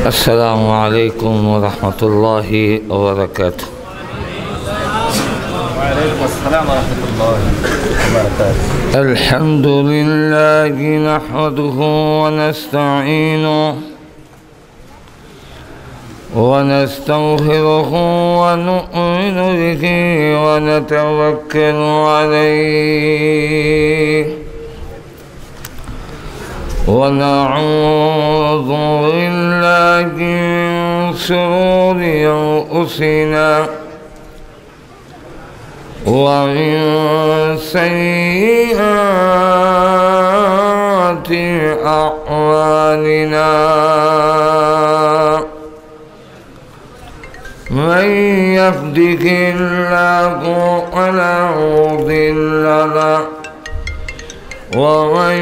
السلام عليكم ورحمة الله وبركاته. وعليكم السلام ورحمة الله وبركاته. الحمد لله نحمده ونستعينه ونستغفره ونؤمن به ونتوكل عليه ونعوذ بالله من شرور أنفسنا ومن سيئات أعمالنا من يهده الله فلا مضل له ومن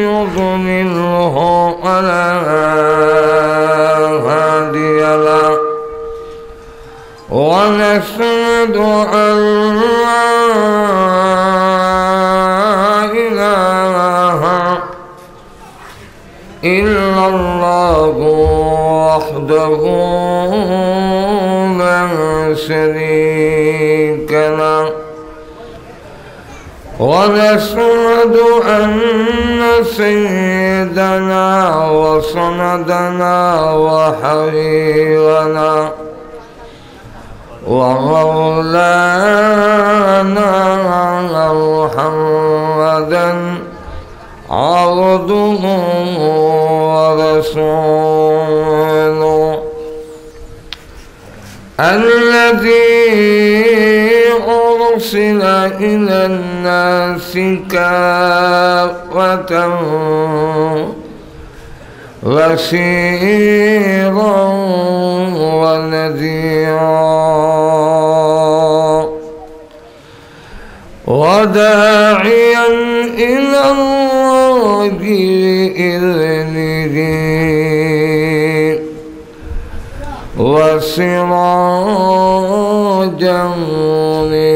يضلله فلا هادي له ونشهد أن لا إله إلا الله وحده لا شريك له ونشهد أن سيدنا وسندنا وحبيبنا ومولانا محمدا عبده ورسوله الذي أرسل إلى الناس كافة بشيرا ونذيرا وداعيا إلى الله بإذنه وسراجا منيرا.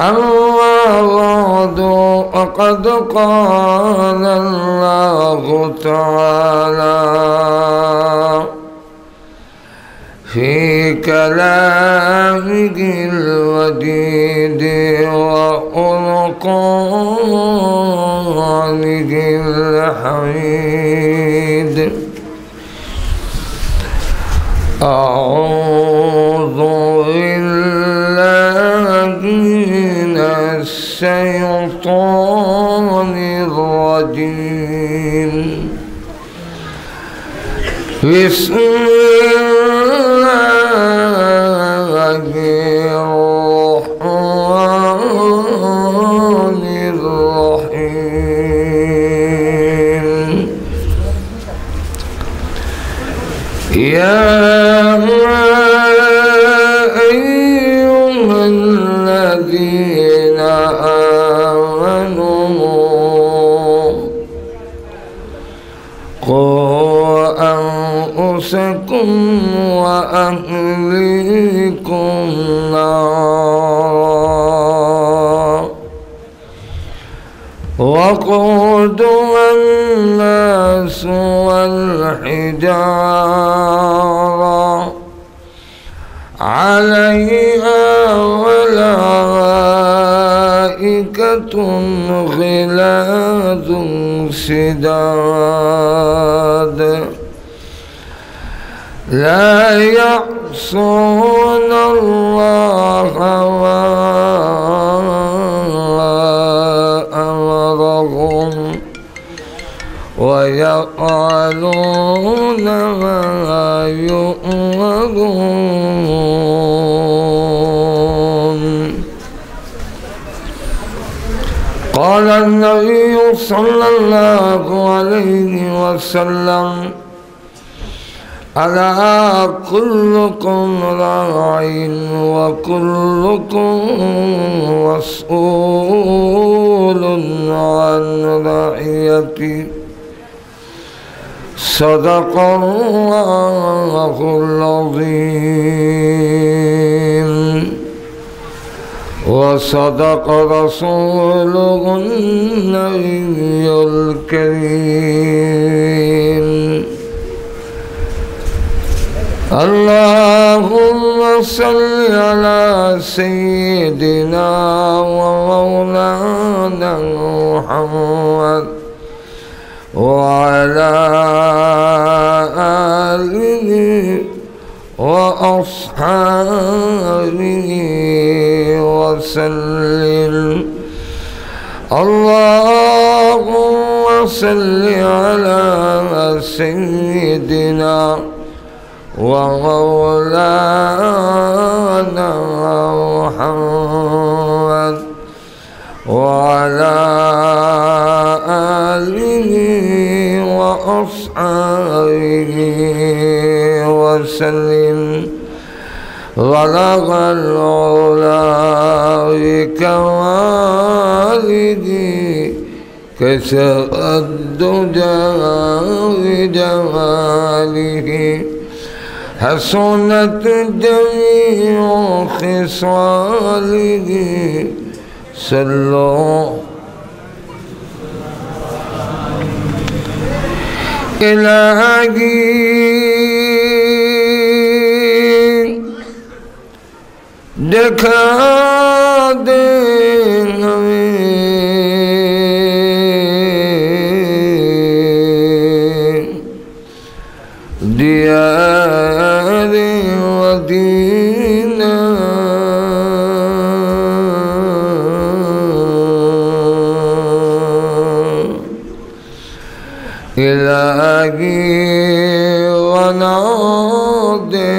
أما بعد فقد قال الله تعالى في كلامه الوديد وفرقانه الحميد: أعوذ بالله من الشيطان الرجيم. بسم الله الرحمن الرحيم. يا أيها الذين آمنوا قوا أنفسكم وأهليكم نارا وقودها الناس والحجارة عليها ملائكة غلاظ شداد لا يعصون الله ما أمرهم ويفعلون ما يؤمرون. قال النبي صلى الله عليه وسلم: ألا كلكم راع وكلكم مسؤول عن رعيته. صدق الله العظيم. وصدق رسوله النبي الكريم اللهم صل على سيدنا ومولانا محمد وعلى آله وأصحابه وسلم اللهم صل على سيدنا ومولانا محمد وعلى آله وأصحابه وسلم بلغ العلا بكماله كشف الدجى بجماله حسنت جميع خصاله صلوا إلهي देखा दे दिया रे मदीना इलाही बना दे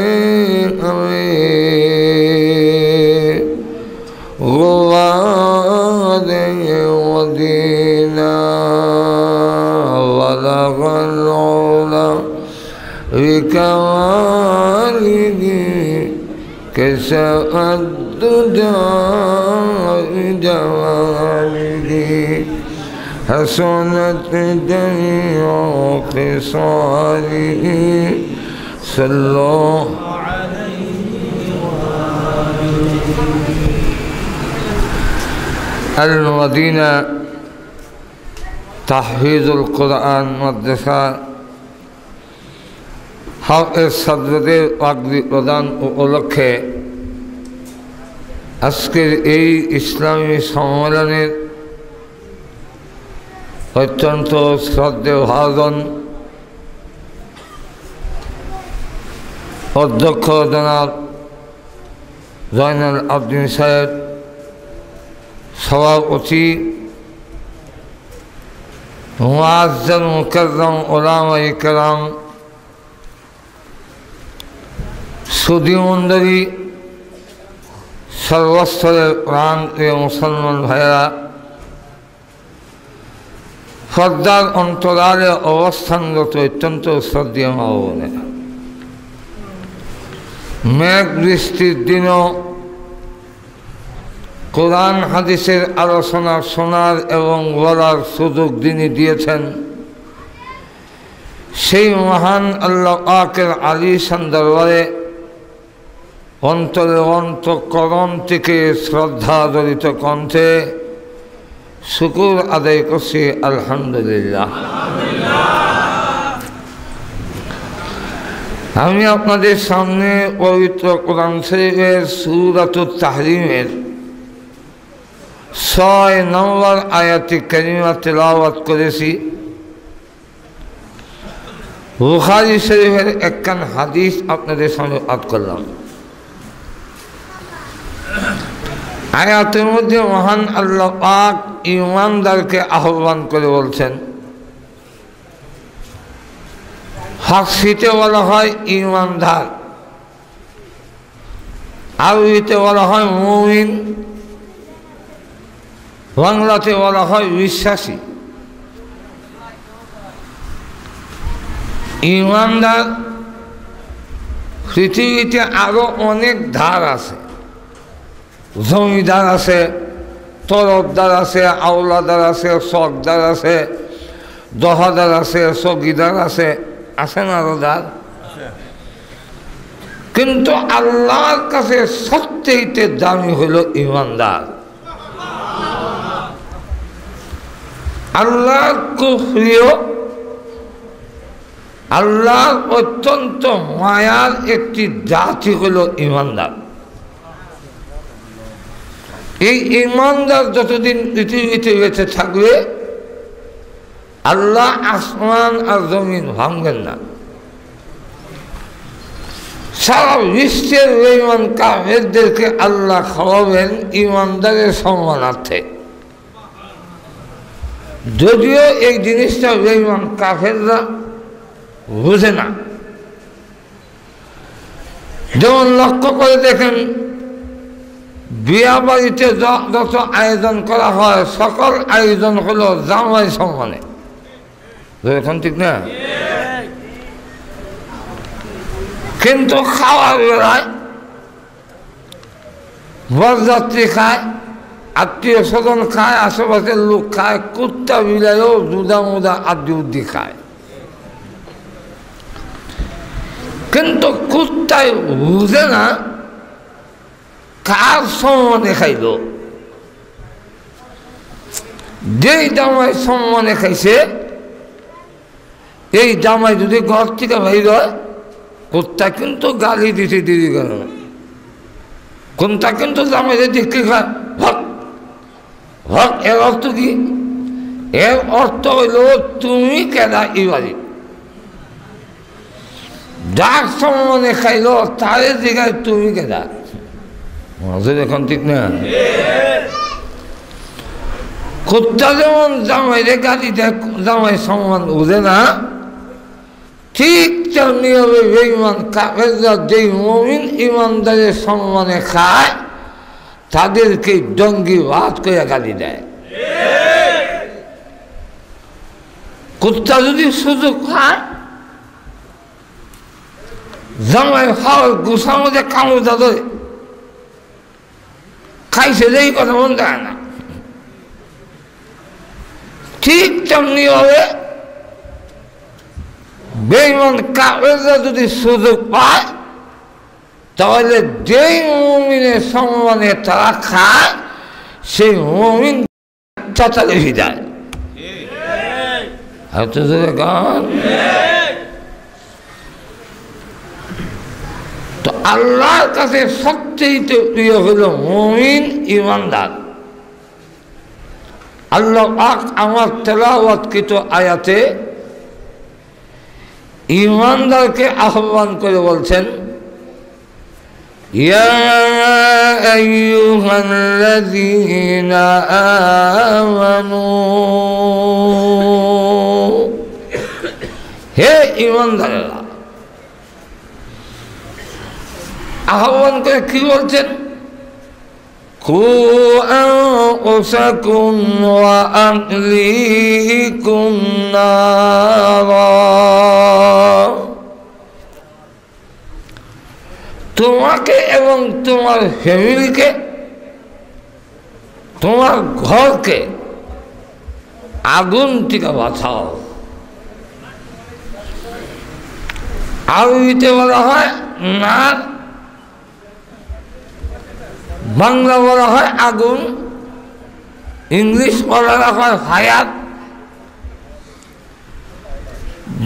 بكماله كشف الدجى بجماله حسنت جميع خصاله صلوا المدينة تحفيظ القرآن مدرسة হকের ছাত্রদের পাগড়ি প্রদান উপলক্ষে আজকের এই ইসলামী সম্মেলনের অত্যন্ত শ্রদ্ধেয় ভাজন অধ্যক্ষ জনাব জয়নাল আবদিন সাহেব, সভাপতি মুআজ্জাল মুকাররম উলামায়ে কেরাম, সুধী মণ্ডলী, সর্বস্তরের প্রান্তীয় মুসলমান ভাইয়েরা, পর্দার অন্তরালে অবস্থানরত অত্যন্ত শ্রদ্ধেয় মা বোনেরা, মেঘ বৃষ্টির দিনও কোরআন হাদিসের আলোচনা শোনার এবং বলার সুযোগ যিনি দিয়েছেন, সেই মহান আল্লাহ পাকের আলিশান দরবারে অন্তরে অন্তঃকরণ থেকে শ্রদ্ধা জড়িত কণ্ঠে শুকর আদায় করছি আলহামদুলিল্লাহ। আমি আপনাদের সামনে পবিত্র কোরআন শরীফের সূরাতুত তাহরিমের 6 নম্বর আয়াতে কারিমা তেলাওয়াত করেছি। বুখারী শরীফের একখান হাদিস আপনাদের সামনে পাঠ করলাম। আয়াতের মধ্যে মহান আল্লাহ পাক ঈমানদারকে আহ্বান করে বলছেন, ফার্সিতে বলা হয় ঈমানদার, আরবিতে বলা হয় মুমিন, বাংলাতে বলা হয় বিশ্বাসী। ঈমানদার পৃথিবীতে আরো অনেক ধার আছে, জমিদার আছে, তরফদার আছে, আওলাদার আছে, শখদার আছে, দহাদার আছে, চকিদার আছে, আছে না আরো দার? কিন্তু আল্লাহর কাছে সবচেয়ে দামি হলো ইমানদার। আল্লাহর খুব প্রিয়, আল্লাহর অত্যন্ত মায়ার একটি জাতি হলো ইমানদার। এই ইমানদার যতদিন পৃথিবীতে বেঁচে থাকবে আল্লাহ আসমান আর জমিন ভাঙবেন না। সারা বিশ্বের বেঈমান কাফেরদেরকে আল্লাহ খাওয়াবেন ইমানদারের সম্মানার্থে। যদিও এই জিনিসটা বেঈমান কাফেররা বুঝে না। যেমন লক্ষ্য করে দেখেন, বিয়া বাড়িতে যত আয়োজন করা হয় সকল আয়োজন হলো জামাই সম্মানে, এখন ঠিক না? কিন্তু খাওয়ার বেলায় বরযাত্রী খায়, আত্মীয় স্বজন খায়, আশেপাশের লোক খায়, কুত্তা বিলাইও জুদা মুদা আদি উদ্দি খায়। কিন্তু কুত্তায় বুঝে না কার সম্মানে খাইল। যেই জামাই সম্মানে খাইছে এই জামাই যদি ঘর থেকে বাইর হয় কুত্তা কিন্তু গালি দিতে দেরি গেল না। কোনটা কিন্তু জামাইদের দেখতে খায় হক হক। এর অর্থ কি? এর অর্থ হইল তুমি কেনা এই বাড়ি যার সম্মানে খাইল তারের জায়গায় তুমি কেনা। এখন ঠিক না? কুত্তা যেমন জামাইরে গালি দেয়, জামাই সম্মান বুঝে না, ঠিক তেমনি হবে বেঈমান কাফেররা যেই মুমিন ইমানদারের সম্মানে খায় তাদেরকে ডঙ্গি ভাত করে গালি দেয়। কুত্তা যদি সুযোগ খায় জামাই খাওয়ার গুছার মধ্যে কামড় ধরে খাইছে এই কথা মন যায় না। ঠিক তেমনি হবে বেঈমান কাফেররা যদি সুযোগ পায় তাহলে যেই মুমিনের সম্মানে তারা খায় সেই মুমিন চাচালে ভিজায়। গান তো আল্লাহর কাছে সবচেয়ে প্রিয় হল মুমিন ইমানদার। আল্লাহ পাক আমার তেলাওয়াতকৃত আয়াতে ইমানদারকে আহ্বান করে বলছেন, ইয়া আইয়ুহাল্লাযীনা আমানু, হে ইমানদারেরা। আহ্বান করে কি বলছেন? কু আনফুসাকুম ওয়া আহলিকুম নারা, তোমাকে এবং তোমার ফ্যামিলিকে, তোমার ঘরকে আগুন থেকে বাঁচাও। আরবিতে বলা হয় নার, বাংলা বলা হয় আগুন, ইংলিশ বলা হয় ফায়ার।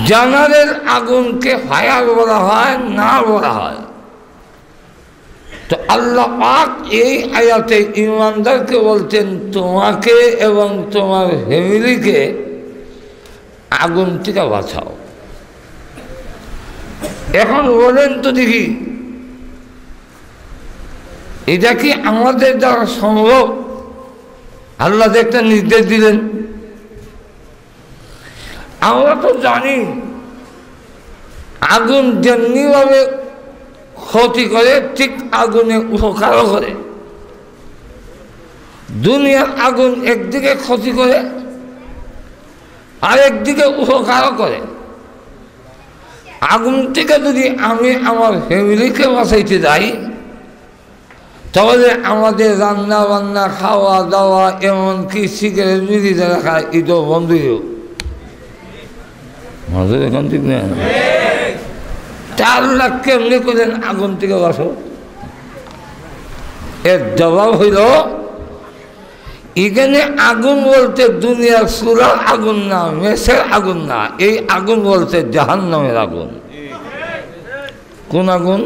জানারের আগুনকে ফায়ার বলা হয়, না বলা হয়। তো আল্লাহ পাক এই আয়াতে ইমানদারকে বলতেন তোমাকে এবং তোমার ফ্যামিলিকে আগুন থেকে বাঁচাও। এখন বলেন তো দেখি, এটা কি আমাদের দ্বারা সম্ভব? আল্লাহ একটা নির্দেশ দিলেন। আমরা তো জানি আগুন যেমনিভাবে ক্ষতি করে ঠিক আগুনে উপকারও করে। দুনিয়ার আগুন একদিকে ক্ষতি করে আর একদিকে উপকারও করে। আগুন থেকে যদি আমি আমার ফ্যামিলিকে বাঁচাইতে যাই তাহলে আমাদের রান্না বান্না, খাওয়া দাওয়া, এমনকি সিগারেট বিড়ি যারা খায় এটাও বন্ধ হইব। এখন ঠিক না? আল্লাহ কেমনি করলেন আগুন থেকে বাঁচো? এর জবাব হইল, এখানে আগুন বলতে দুনিয়ার চুলার আগুন না, মেসের আগুন না, এই আগুন বলতে জাহান্নামের আগুন। কোন আগুন?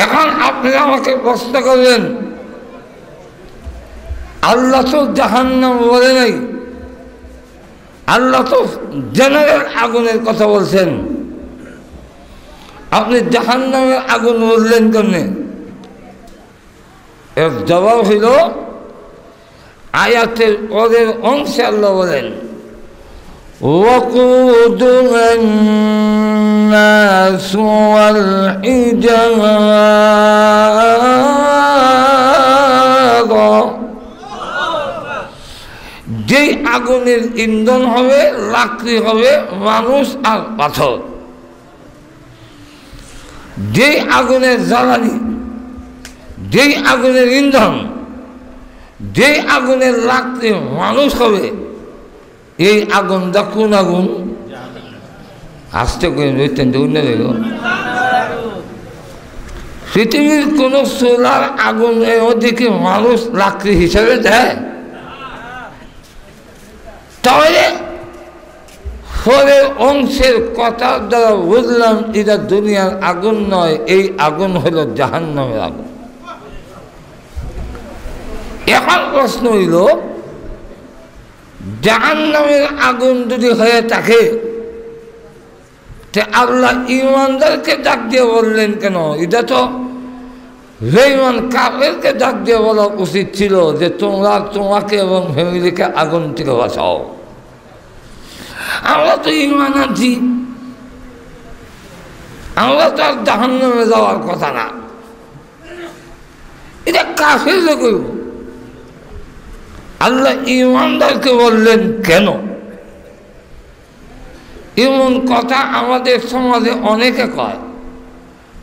এখন আপনি আমাকে প্রশ্ন করবেন, আল্লাহ তো জাহান্নাম বলে নাই, আল্লাহ তো জেনারেল আগুনের কথা বলছেন, আপনি জাহান্নামের আগুন বললেন কেমনে? এর জবাব হইল, আয়াতের পরের অংশে আল্লাহ বলেন, وقودها الناس والحجارة, যেই আগুনের ইন্ধন হবে, লাকড়ি হবে মানুষ আর পাথর। যেই আগুনের জ্বালানি, যেই আগুনের ইন্ধন, যেই আগুনের লাকড়ি মানুষ হবে, এই আগুনটা কোন আগুন? আসতে করে রইতেন পৃথিবীর কোন সোলার আগুন ওদিকে মানুষ লাকড়ি হিসাবে দেয়? তাহলে পরের অংশের কথা দ্বারা বুঝলাম এটা দুনিয়ার আগুন নয়, এই আগুন হলো জাহান্নামের আগুন। এখন প্রশ্ন হইল, জাহান্নামের আগুন যদি হয়ে থাকে, আল্লাহ ইমানদারকে ডাক দিয়ে বললেন কেন? এটা তো বেঈমান কাফেরকে ডাক দিয়ে বলা উচিত ছিল যে তোমরা তোমাকে এবং ফ্যামিলিকে আগুন থেকে বাঁচাও। আমরা তো ঈমান আনছি, আমরা তো আর জাহান্নামে যাওয়ার কথা না, এটা কাফেররা কইব। আল্লাহ ঈমানদারকে বললেন কেন? এমন কথা আমাদের সমাজে অনেকে কয়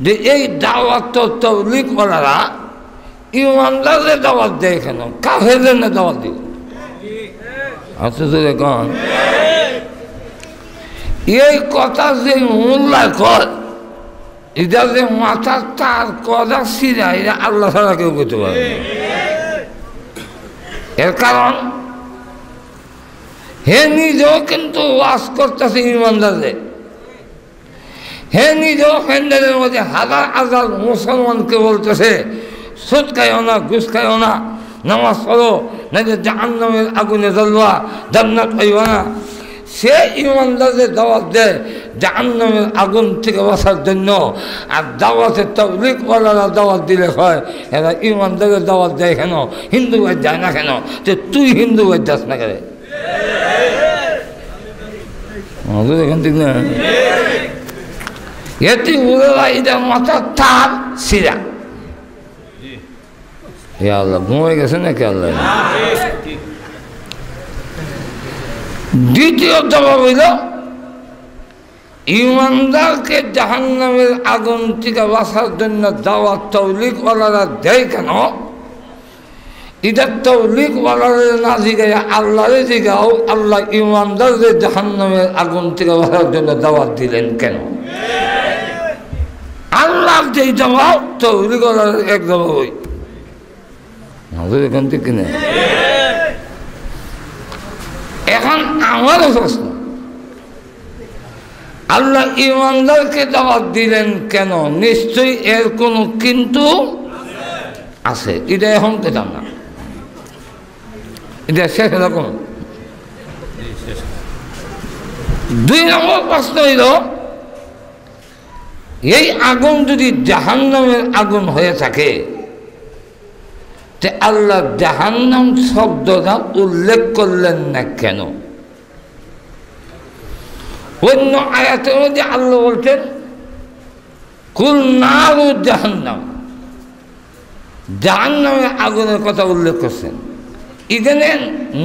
যে এই দাওয়াত তাবলীগ ওয়ালারা ঈমানদারদের দাওয়াত দেয় কেন, কাফেরদের না দাওয়াত দিবে? আচ্ছা কন এই কথা যে মোল্লা কয়, এটা যে মাথার তার কথা সিরা, এটা আল্লাহ ছাড়া কেউ করতে পারে না। এর কারণ হে নিজেও কিন্তু ওয়াজ করতেছে ইমানদারদের, হে নিজেও প্যান্ডেলের মধ্যে হাজার হাজার মুসলমানকে বলতেছে সুদ খাইও না, ঘুষ খাইও না, নামাজ পড়ো, না যে জাহান্নামের আগুনে জ্বলবা, জান্নাত পাইবা না। সে ইমানদারদের দাওয়াত দেয় জাহান্নামের আগুন থেকে বাঁচার জন্য, আর দাওয়াতের তাবলীগ ওয়ালারা দাওয়াত দিলে হয় এরা ইমানদারের দাওয়াত দেয় কেন, হিন্দু ভাই যায় না কেন? যে তুই হিন্দু ভাই যাস না কেন? এখান থেকে না এটি উড়েরা এটা মাথার তার সিরা। এ আল্লাহ ঘুমাই গেছে নাকি আল্লাহ? দ্বিতীয় জবাব হইল, ইমানদারকে জাহান্নামের আগুন থেকে বাঁচার জন্য দাওয়াত তাবলীগ ওয়ালারা দেয় কেন? এটা তাবলীগ ওয়ালারা না জিগাইয়া আল্লাহরে জিগাও, আল্লাহ ইমানদারদের জাহান্নামের আগুন থেকে বাঁচার জন্য দাওয়াত দিলেন কেন? আল্লাহর যেই জবাব তাবলীগ ওয়ালার এক জবাব হই এখান থেকে কিনে। এখন আমারও প্রশ্ন, আল্লাহ ইমানদারকে দাওয়াত দিলেন কেন? নিশ্চয়ই এর কোনো কিন্তু আছে, এটা এখন পেতাম না, এটা শেষ এরকম। দুই নম্বর প্রশ্ন হইল, এই আগুন যদি জাহান্নামের আগুন হয়ে থাকে, আল্লাহ জাহান্নাম শব্দটা উল্লেখ করলেন না কেন? অন্য আয়াতের মধ্যে আল্লাহ বলছেন কুল নারু জাহান্নাম, জাহান্নামের আগুনের কথা উল্লেখ করছেন। এখানে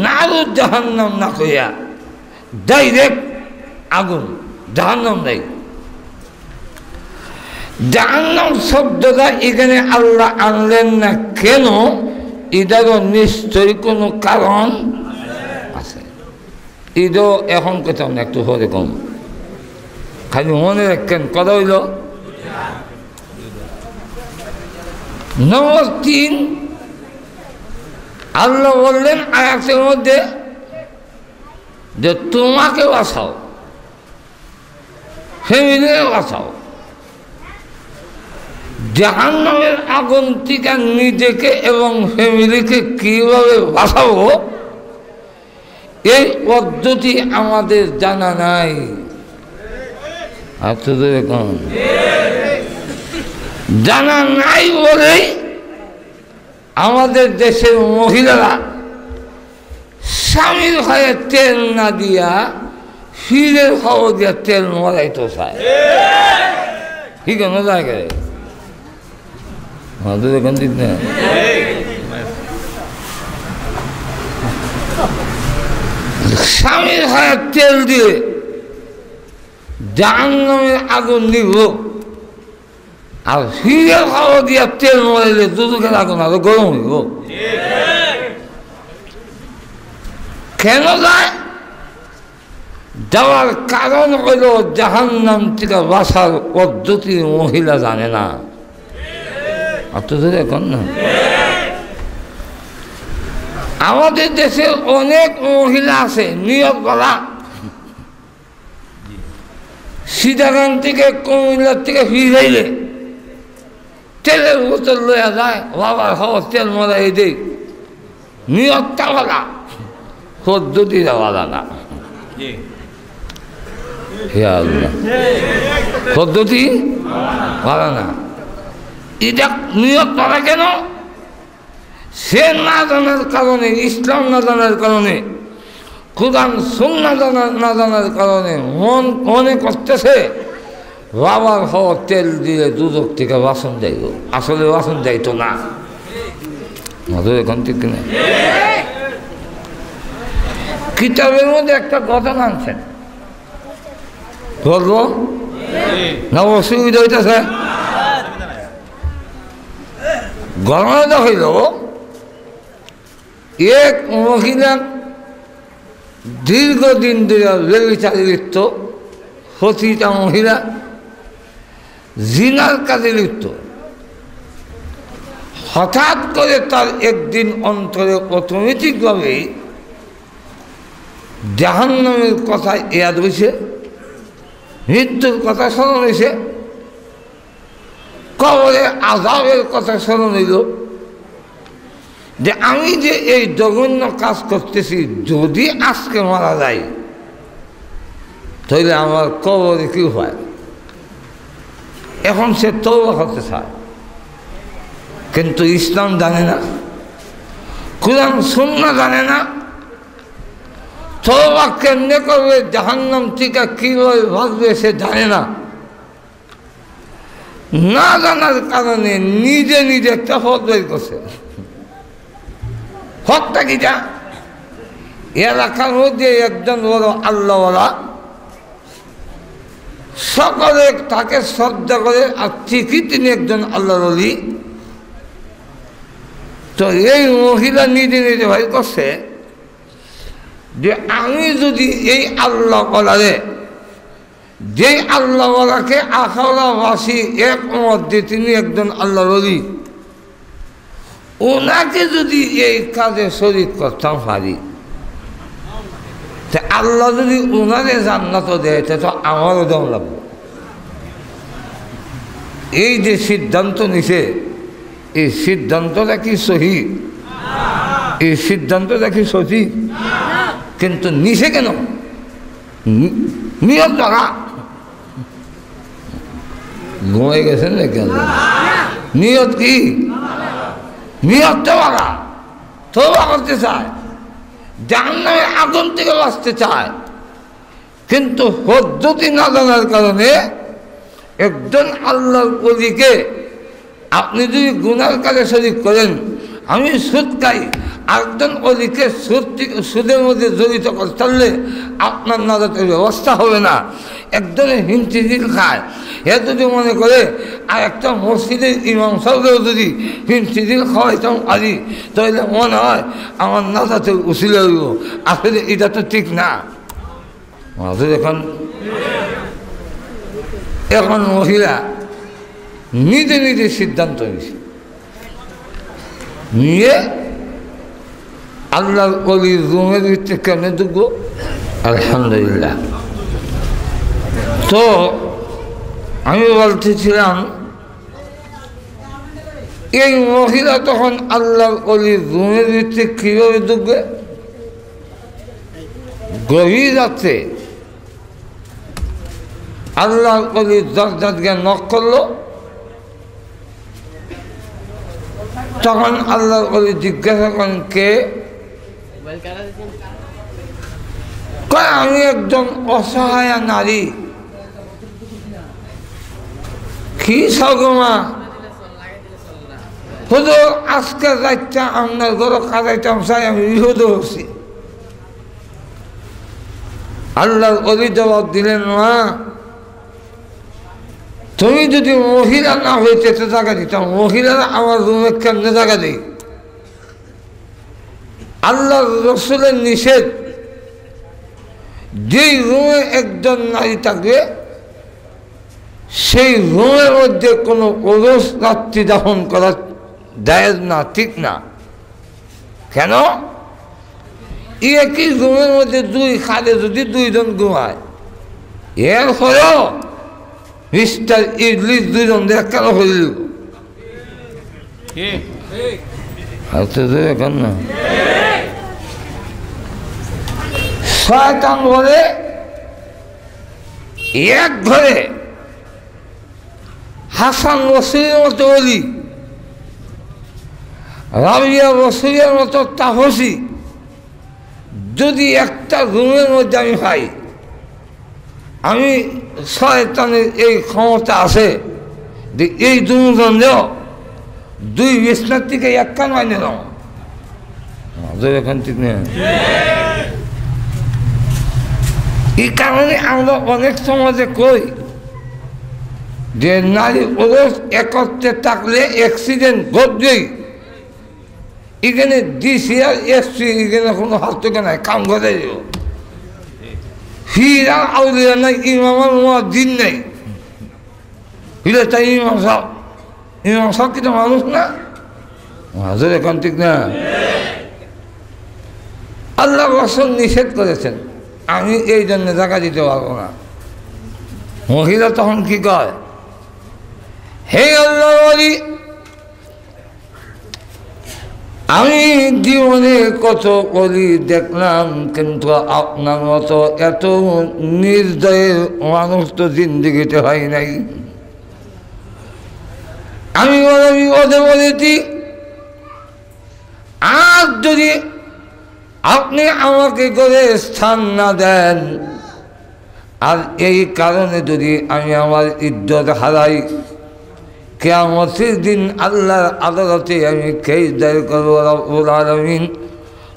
নারু জাহান্নাম না কইয়া ডাইরেক্ট আগুন, জাহান্নাম নাই। জাহান্নাম শব্দটা এখানে আল্লাহ আনলেন না কেন? এটারও নিশ্চয়ই কোনো কারণ আছে। এটাও এখন কথা না, একটু হরে কম খালি মনে রাখেন কথা হইল নম্বর 3 আল্লাহ বললেন আয়াতের মধ্যে যে তোমাকে বাঁচাও ফ্যামিলিকে বাঁচাও জাহান্নামের আগুন থেকে নিজেকে এবং ফ্যামিলিকে কিভাবে বাঁচাবো এই পদ্ধতি আমাদের জানা নাই আপনাদের এখন জানা নাই বলেই আমাদের দেশের মহিলারা স্বামীর হয়ে তেল না দিয়া ফিরের খবর দিয়া তেল মরাইতে চায় কি কেন জায়গায় আমাদের এখন দিক না স্বামীর হয়ে তেল দিয়ে জাহান্নামের আগুন নিব আর ফিরের খবর দিয়া তেল মরাইলে দুদুকের আগুন আরো গরম হইব কেন যায় যাওয়ার কারণ হইল জাহান্নাম থেকে বাঁচার পদ্ধতি মহিলা জানে না আপনাদের এখন না আমাদের দেশে অনেক মহিলা আছে নিয়োগ করা সিদাগান থেকে কুমিল্লার থেকে ফিরাইলে তেলের বোতল লইয়া যায় বাবার খবর তেল মরাই দেই নিয়োগটা বলা পদ্ধতিটা বলা না পদ্ধতি বলা না এটা নিয়োগ করা কেন সে না জানার কারণে ইসলাম না জানার কারণে কুরআন সুন্নাহ না জানার কারণে মনে করতেছে বাবার হওয়া তেল দিয়ে দুধক থেকে বাসন যাইব আসলে বাসন যাইতো না মধু এখন ঠিক কিনা কিতাবের মধ্যে একটা ঘটনা আনছেন বলবো না অসুবিধা হইতেছে ঘটনাটা হইল এক মহিলা দীর্ঘদিন ধরে ব্যভিচারে লিপ্ত প্রতিটা মহিলা জিনার কাজে লিপ্ত হঠাৎ করে তার একদিন অন্তরে অটোমেটিকভাবেই জাহান্নামের কথা ইয়াদ হয়েছে মৃত্যুর কথা স্মরণ হয়েছে কবরে আযাবের কথা স্মরণ হইল যে আমি যে এই জঘন্য কাজ করতেছি যদি আজকে মারা যায় তাহলে আমার কবরে কি হয় এখন সে তওবা করতে চায় কিন্তু ইসলাম জানে না কুরআন সুন্নাহ জানে না তওবা কেমনে করবে জাহান্নাম থেকে কীভাবে বাঁচবে সে জানে না না জানার কারণে নিজে নিজে একটা পথ বের করছে পথটা কি যা এলাকার মধ্যে একজন বড় আল্লাহওয়ালা সকলে তাকে শ্রদ্ধা করে আর ঠিকই তিনি একজন আল্লাহর ওলি তো এই মহিলা নিজে নিজে ভাই করছে যে আমি যদি এই আল্লাহওয়ালারে যে আল্লাহওয়ালাকে আখাউড়াবাসী একমত যে তিনি একজন আল্লাহর ওলি ওনাকে যদি এই কাজে শরীক করতাম পারি তা আল্লাহ যদি ওনারে জান্নাত দেয় তা তো আমারও দম লাগবে এই যে সিদ্ধান্ত নিছে এই সিদ্ধান্তটা কি সহি এই সিদ্ধান্তটা কি সহি কিন্তু নিছে কেন নিয়ত দ্বারা ঘুমাই গেছেন না কেন নিয়ত কি নিয়তটা বাড়া তওবা করতে চায় জাহান্নামের আগুন থেকে বাঁচতে চায় কিন্তু পদ্ধতি না জানার কারণে একজন আল্লাহর ওলিকে আপনি যদি গুনার কাজে শরীক করেন আমি সুদ খাই আরেকজন ওলিকে সুদের মধ্যে জড়িত করে চললে আপনার নাজাতের ব্যবস্থা হবে না একজনে হিমচিজিল খায় এ যদি মনে করে আর একটা মসজিদের ইমাম সাহেবকেও যদি হিমচিজিল খাওয়াইতাম আদি তাহলে মনে হয় আমার নাজাতের উসিলা হইব আসলে এটা তো ঠিক না এখন এখন মহিলা নিজে নিজে সিদ্ধান্ত নিয়েছে, নিয়ে আল্লাহর ওলির রুমের ভিতরে কেমনে ঢুকবো? আলহামদুলিল্লাহ। তো আমি বলতেছিলাম এই মহিলা তখন আল্লাহর ওলির রুমের ভিতরে কীভাবে ঢুকবে? গভীর রাত্রে আল্লাহর ওলির দরজা দিয়ে নক করলো। তখন আল্লাহর ওলি জিজ্ঞাসা করেন, কে? কয়, আমি একজন অসহায় নারী। কি সগমা হুজুর, আজকে রাতটা আপনার ঘরে কাটাইতাম চাই, আমি বিহুদ হচ্ছি। আল্লাহর ওলি জবাব দিলেন, মা তুমি যদি মহিলা না হইতে তো জায়গা দিতাম, মহিলারা আমার রুমে কেমনে জায়গা দিই? আল্লাহর রসুলের নিষেধ, যেই রুমে একজন নারী থাকবে সেই রুমের মধ্যে কোনো ওরস রাত্রি যাপন করা জায়েজ না, ঠিক না। কেন? একই রুমের মধ্যে দুই খালে যদি দুইজন ঘুমায়, এরপরেও মিস্টার ইবলিস দুইজন দেখ কেন হইল? এখন না শয়তান বলে এক ঘরে হাসান বসিরের মতো অলি, রাবিয়া বসিরের মতো তাপসী যদি একটা রুমের মধ্যে আমি পাই, আমি শয়তানের এই ক্ষমতা আছে যে এই দুজন দুই বিছনার থেকে এক কান মাইনে নাও। এখন ঠিক নেই। এই কারণে আমরা অনেক সমাজে কই যে নারী পুরুষ একত্রে থাকলে অ্যাক্সিডেন্ট ঘটবেই। এখানে ডিসি আর এসছি, এখানে কোনো হস্তকে নাই, কাম করে ফিরা আউলিয়া নাই, ইমামের দিন নেই। ফিরে তাই ইমাম সাহেব কিন্তু মানুষ না, হাজার এখন ঠিক না। আল্লাহ রাসূল নিষেধ করেছেন, আমি এই জন্য জায়গা দিতে পারবো না। মহিলা তখন কি কয়, হে আল্লাহর ওলি, আমি জীবনে কত ওলি দেখলাম, কিন্তু আপনার মতো এত নির্দয়ের মানুষ তো জিন্দিগিতে হয় নাই। আমি বিপদে বলেছি, আর যদি আপনি আমাকে করে স্থান না দেন, আর এই কারণে যদি আমি আমার ইজ্জত হারাই, কিয়ামতের দিন আল্লাহর আদালতে আমি কেস দায়ের করব। রব্বুল আলামিন,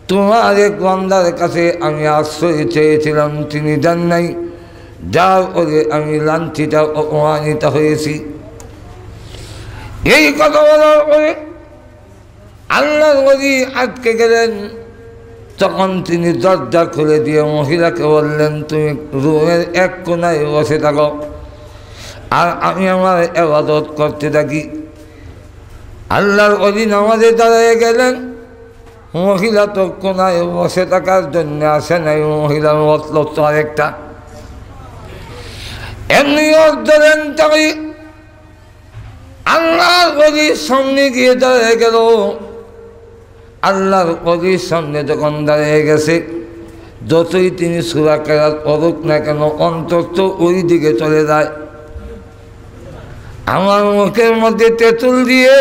তোমার এক বান্দার কাছে আমি আশ্রয় চেয়েছিলাম, তিনি দেন নাই, যার ওরে আমি লাঞ্ছিত অপমানিত হয়েছি। এই কথা বলার পরে আল্লাহর ওলি আটকে গেলেন। তখন তিনি দরজা খুলে দিয়ে মহিলাকে বললেন, তুমি রুমের এক কোনায় বসে থাকো, আর আমি আমার ইবাদত করতে থাকি। আল্লাহর ওলি নামাজে দাঁড়িয়ে গেলেন। মহিলা তো কোনায় বসে থাকার জন্য আসে নাই, মহিলার মতলব তো আরেকটা। এমনি ধরেন তাই আল্লাহর ওলির সামনে গিয়ে দাঁড়িয়ে গেল। আল্লাহর ওলির সামনে যখন দাঁড়িয়ে গেছে, যতই তিনি সূরা কেরাত পড়ুক না কেন, অন্তত ওই দিকে চলে যায়। আমার মুখের মধ্যে তেঁতুল দিয়ে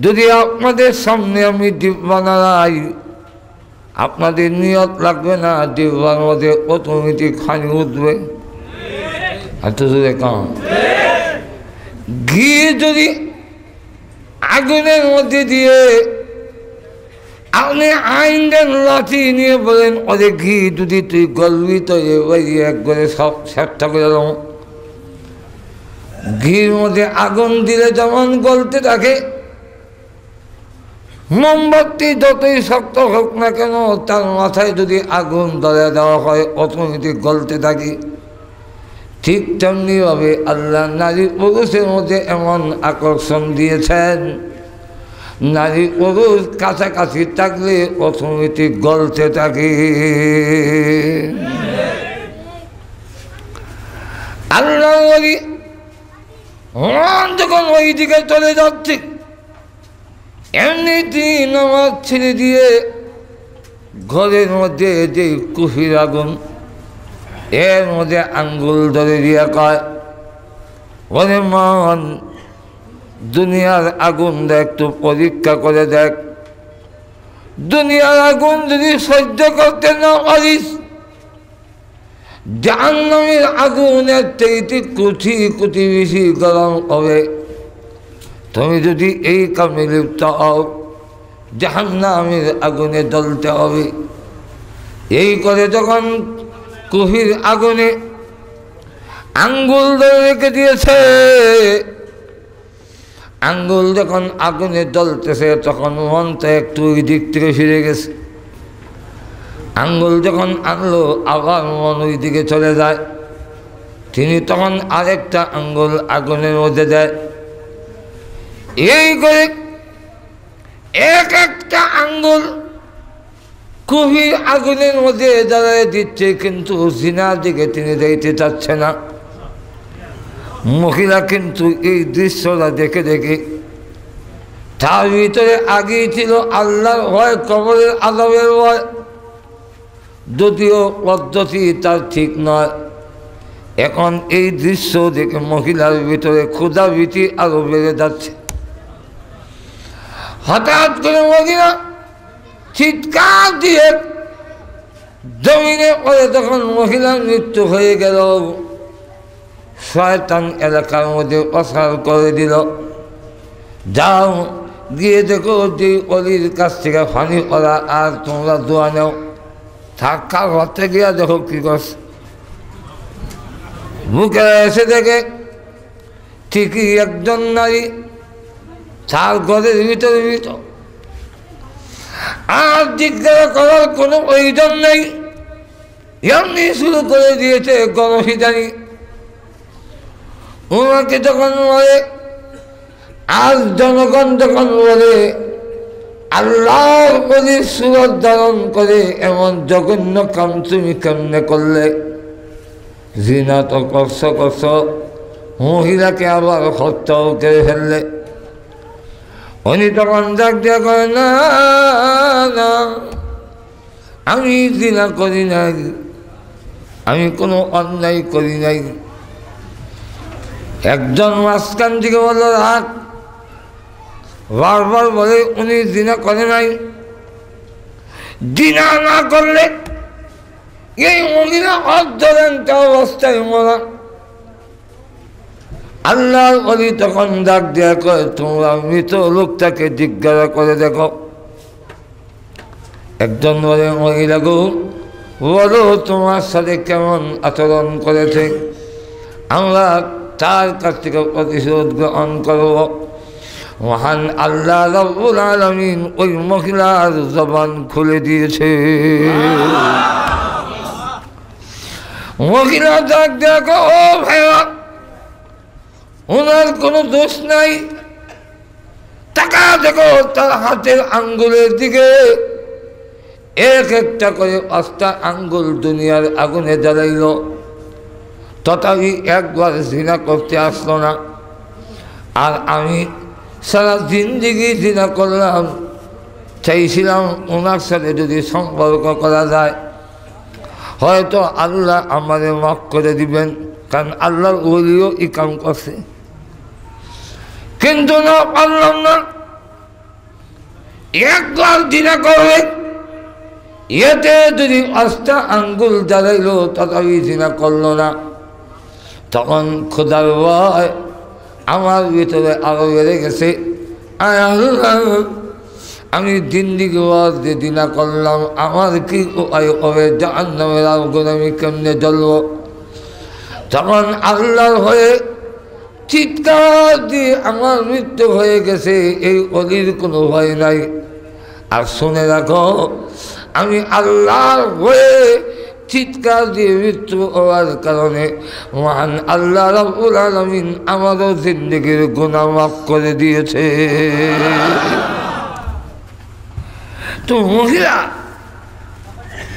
যদি আপনাদের সামনে আমি ডিব্বা নাড়াই, আপনাদের নিয়ত লাগবে না ডিব্বার মধ্যে অটোমেটিক খানি উঠবে? এত দূরে কম। ঘি যদি আগুনের মধ্যে দিয়ে আপনি আইনের লাঠি নিয়ে বলেন, ওদের ঘি যদি তুই গলবি তো এক করে সব সেটটা করে দেব। ঘির মধ্যে আগুন দিলে যেমন গলতে থাকে, মোমবাতি যতই শক্ত হোক না কেন, তার মাথায় যদি আগুন ধরে দেওয়া হয় অটোমেটিক গলতে থাকে। ঠিক তেমনিভাবে আল্লাহ নারী পুরুষের মধ্যে এমন আকর্ষণ দিয়েছেন, নারী পুরুষ কাছাকাছি থাকলে অটোমেটিক গলতে থাকে। আল্লাহ বলি যখন ওই দিকে চলে যাচ্ছে, এমনি তিনি নামাজ ছেড়ে দিয়ে ঘরের মধ্যে যে কুফির আগুন, এর মধ্যে আঙ্গুল ধরে দিয়ে কয়, বলে মান দুনিয়ার আগুন একটু পরীক্ষা করে দেখ, দুনিয়ার আগুন যদি সহ্য করতে না পারিস, জাহান্নামের আগুনের থেকে কোটি কোটি বেশি গরম হবে। তুমি যদি এই কামে লিপ্ত হও, জাহান্নামের আগুনে জ্বলতে হবে। এই করে যখন কুফির আগুনে আঙ্গুল ধরে রেখে দিয়েছে, আঙ্গুল যখন আগুনে জ্বলতেছে তখন মনটা একটু ওই দিক থেকে ফিরে গেছে। আঙ্গুল যখন আনলো আবার মন ওই দিকে চলে যায়, তিনি তখন আরেকটা আঙ্গুল আগুনের মধ্যে দেয়। এই করে এক একটা আঙ্গুল কুফির আগুনের মধ্যে জ্বালিয়ে দিচ্ছে, কিন্তু জিনার দিকে তিনি যাইতে চাচ্ছে না। মহিলা কিন্তু এই দৃশ্যটা দেখে দেখে তার ভিতরে আগেই ছিল আল্লাহর ভয়, কবরের আযাবের ভয়, যদিও পদ্ধতি তার ঠিক নয়। এখন এই দৃশ্য দেখে মহিলার ভিতরে ক্ষুধা ভীতি আরো বেড়ে যাচ্ছে। হঠাৎ করে মহিলা চিৎকার দিয়ে জমিনে পড়ে, তখন মহিলার মৃত্যু হয়ে গেল। শয়তান এলাকার মধ্যে প্রসার করে দিল, যাও গিয়ে দেখো যে অলির কাছ থেকে পানি করা আর তোমরা দোয়া নেও। থাকা ঘরতে গিয়া দেখো কি করছে। বুকে এসে দেখে ঠিকই একজন নারী তার ঘরের ভিতরে ভিতর, আর জিজ্ঞাসা করার কোনো প্রয়োজন নেই, এমনি শুরু করে দিয়েছে গণফিদানি। ওনাকে যখন বলে, আর জনগণ যখন বলে আল্লাহর প্রতি সুরত ধারণ করে এমন জঘন্য কাম তুমি কেমনে করলে, জিনা তো করছ, মহিলাকে আবার হত্যাও করে ফেললে। উনি তখন ডাক দিয়া করে, না না, আমি জিনা করি নাই, আমি কোনো অন্যায় করি নাই। একজন মাঝখান থেকে বলল রাখ, বারবার বলে উনি জিনা করে নাই। জিনা না করলে এই মহিলা অর্ধন্ত অবস্থায় মরা। আল্লাহর ওলি তখন ডাক দেয়া করে, তোমরা মৃত লোকটাকে জিজ্ঞাসা করে দেখো। একজন বলে, মহিলা গো বলো তোমার সাথে কেমন আচরণ করেছে, আমরা তার কাছ থেকে প্রতিশোধ গ্রহণ করব। মহান আল্লাহ রাব্বুল আলামিন ওই মহিলার জবান খুলে দিয়েছে। মহিলা ডাক দেখো, ও ভাইয়া, ওনার কোনো দোষ নাই। টাকা দেখো তার হাতের আঙ্গুলের দিকে, এক একটা করে 5টা আঙ্গুল দুনিয়ার আগুনে জ্বালাইল, তথাপি একবার জিনা করতে আসলো না। আর আমি সারা জিন্দেগি জিনা করলাম, চাইছিলাম ওনার সাথে যদি সম্পর্ক করা যায়, হয়তো আল্লাহ আমাদের মাফ করে দিবেন, কারণ আল্লাহর ওলিও এই কাম করছে। কিন্তু না, পারলাম না। একবার জিনা করবে, এতে যদি 5টা আঙ্গুল জ্বালাইল, তথাপি জিনা করলো না। তখন খোদার ভয় আমার ভিতরে আরো বেড়ে গেছে। আমি জিন্দিগি যে দিনা করলাম, আমার কি উপায় হবে, জাহান্নামের আগুনে আমি কেমনে জ্বলব। তখন আল্লাহর হয়ে চিৎকার দিয়ে আমার মৃত্যু হয়ে গেছে, এই অলির কোনো ভয় নাই। আর শুনে রাখো, আমি আল্লাহর হয়ে চিৎকার দিয়ে মৃত্যু হওয়ার কারণে মহান আল্লাহ রাব্বুল আলামিন আমাদের জিন্দেগির গুনাহ মাফ করে দিয়েছে। তো মহিলা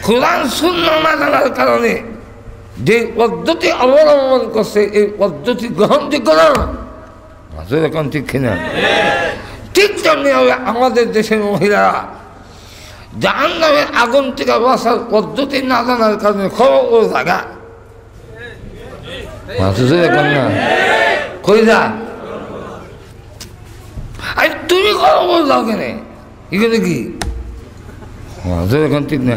কোরআন সুন্নাহ না জানার কারণে যে পদ্ধতি অবলম্বন করছে এই পদ্ধতি গ্রহণযোগ্য না। এখন ঠিক কিনা? ঠিক তেমনি হবে আমাদের দেশের মহিলারা জাহান্নামের আগুন থেকে বাঁচার পদ্ধতি না জানার কারণে খবর জায়গা এখন না কই যা তুমি খবর যাও কেন এখানে কি এখন ঠিক না।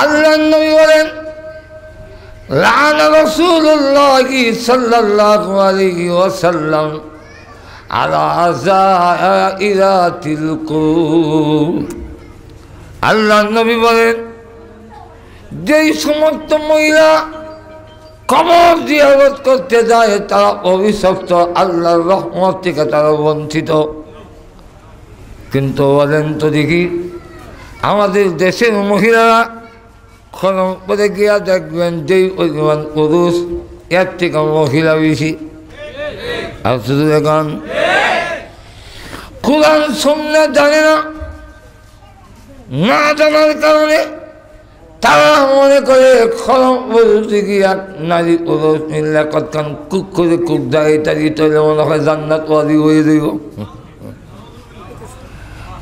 আল্লাহ নবী বলেন লান রাসূলুল্লাহ সাল্লাল্লাহু আলাইহি ওয়াসাল্লাম আলা যায়িরাতিল কুবুর। আল্লাহ নবী বলেন যেই সমস্ত মহিলা কবর জিয়ারত করতে যায় তারা অভিশপ্ত, আল্লাহর রহমত থেকে তারা বঞ্চিত। কিন্তু বলেন তো দেখি আমাদের দেশের মহিলারা খনন করে গিয়া দেখবেন যেই পরিমাণ পুরুষ এর থেকে মহিলা বেশি। আর শুধু এখন কোরআন সুন্নাহ জানে না, না জানার কারণে তারা মনে করে খনন করতে গিয়া নারী পুরুষ মিললে কতক্ষণ কুক করে কুক দেয় তারি তৈরি মনে হয় জান্নাত ওয়ালি হয়ে যাইব।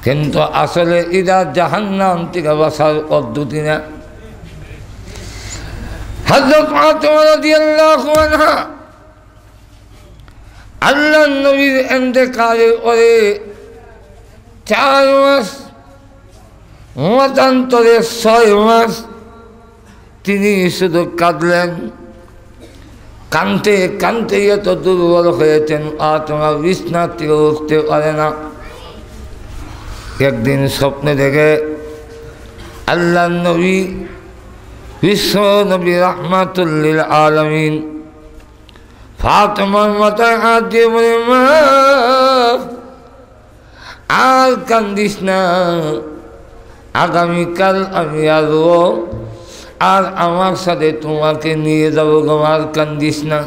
কিন্তু আসলে এরা জাহান্নাম থেকে বাঁচার পদ্ধতি না। হযরত ফাতিমা রাদিয়াল্লাহু আনহা আল্লাহ নবীর ইন্তেকালের পরে 4 মাস মতান্তরে 6 মাস তিনি শুধু কাঁদলেন। কাঁদতে কাঁদতে এত দুর্বল হয়েছেন আর তোমার বিছানা থেকে উঠতে পারে না। একদিন স্বপ্নে দেখে আল্লাহ নবী বিশ্ব নবী রাহমাতুল লিল আলামিন ফাতিমার মাথায় হাত দিয়ে বলে মা আর কান্দিস না, আগামীকাল আমি আসবো আর আমার সাথে তোমাকে নিয়ে যাবো, আর কান্দিস না।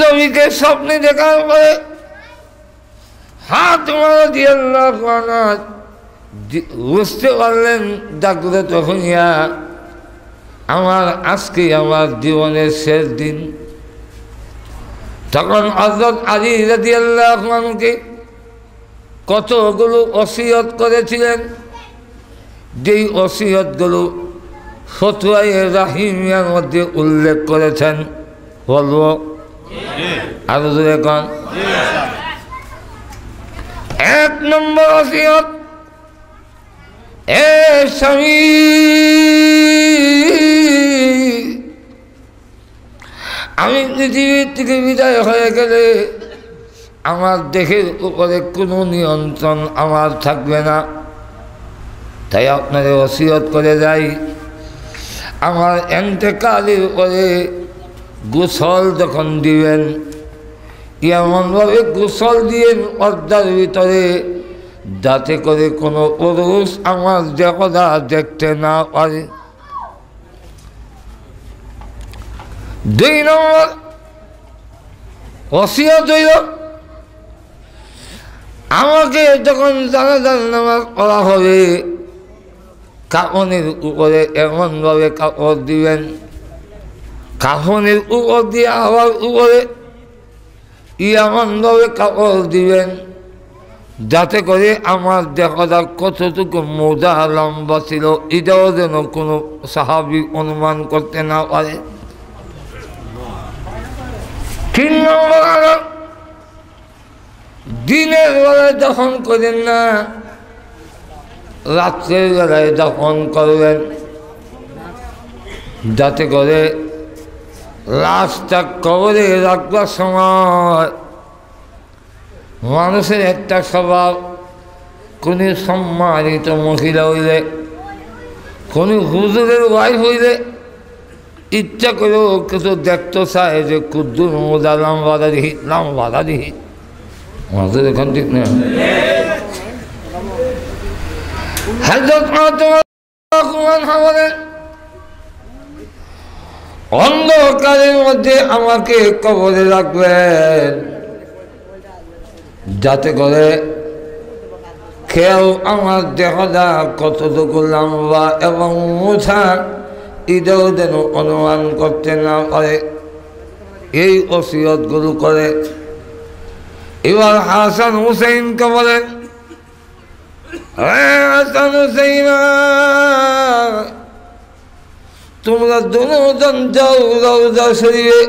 নবীকে স্বপ্নে দেখার পরে ফাতিমা রাদিয়াল্লাহু আনহা বুঝতে পারলেন জাগ্রত হইয়া আমার আজকে আমার জীবনের শেষ দিন। তখন হযরত আলী রাদিয়াল্লাহু আনহুকে কতগুলো ওসিয়ত করেছিলেন, যেই ওসিয়তগুলো ফতোয়ায়ে রাহিমিয়ার মধ্যে উল্লেখ করেছেন। বলবো আরো জোরে কন। 1 নম্বর ওসিয়ত, এ স্বামী আমি পৃথিবীর থেকে বিদায় হয়ে গেলে আমার দেহের উপরে কোনো নিয়ন্ত্রণ আমার থাকবে না। তাই আপনাদের ওসিয়ত করে যাই আমার ইন্তেকালের পরে গোসল যখন দিবেন এমনভাবে গোসল দিয়েন পর্দার ভিতরে যাতে করে কোনো পুরুষ আমার দেহটা দেখতে না পারে। 2 নম্বর ওসিয়ত হইল আমাকে যখন জানাজার নামাজ পড়া হবে কাফনের উপরে এমনভাবে কাপড় দিবেন, কাফনের উপর দিয়ে আবার উপরে এমনভাবে কাপড় দিবেন যাতে করে আমার দেহটা কতটুকু মোজা লম্বা ছিল এটাও যেন কোনো সাহাবী অনুমান করতে না পারে। 3 নম্বর হলো দিনের বেলায় দফন করেন না, রাত্রের বেলায় দফন করবেন যাতে করে লাশটা কবরে রাখবার সময় মানুষের একটা স্বভাব, কোনো সম্মানিত মহিলা হইলে কোনো হুজুরের ওয়াইফ হইলে ইচ্ছা করেও কিছু দেখতে চায় যে কুদ্দুর মোজা লম্বাদা দিহি আমাদের এখান ঠিক না। বলেন অন্ধকারের মধ্যে আমাকে কবরে রাখবেন যাতে করে কেউ আমার দেহটা কতটুকু লম্বা এবং মোছা ঈদেও যেন অনুমান করতে না পারে এই ওসিয়তগুলো করে। এবার হাসান হুসাইনকে বলেন হাসান হুসাইন তোমরা দুজন যাও রওজা শরীফে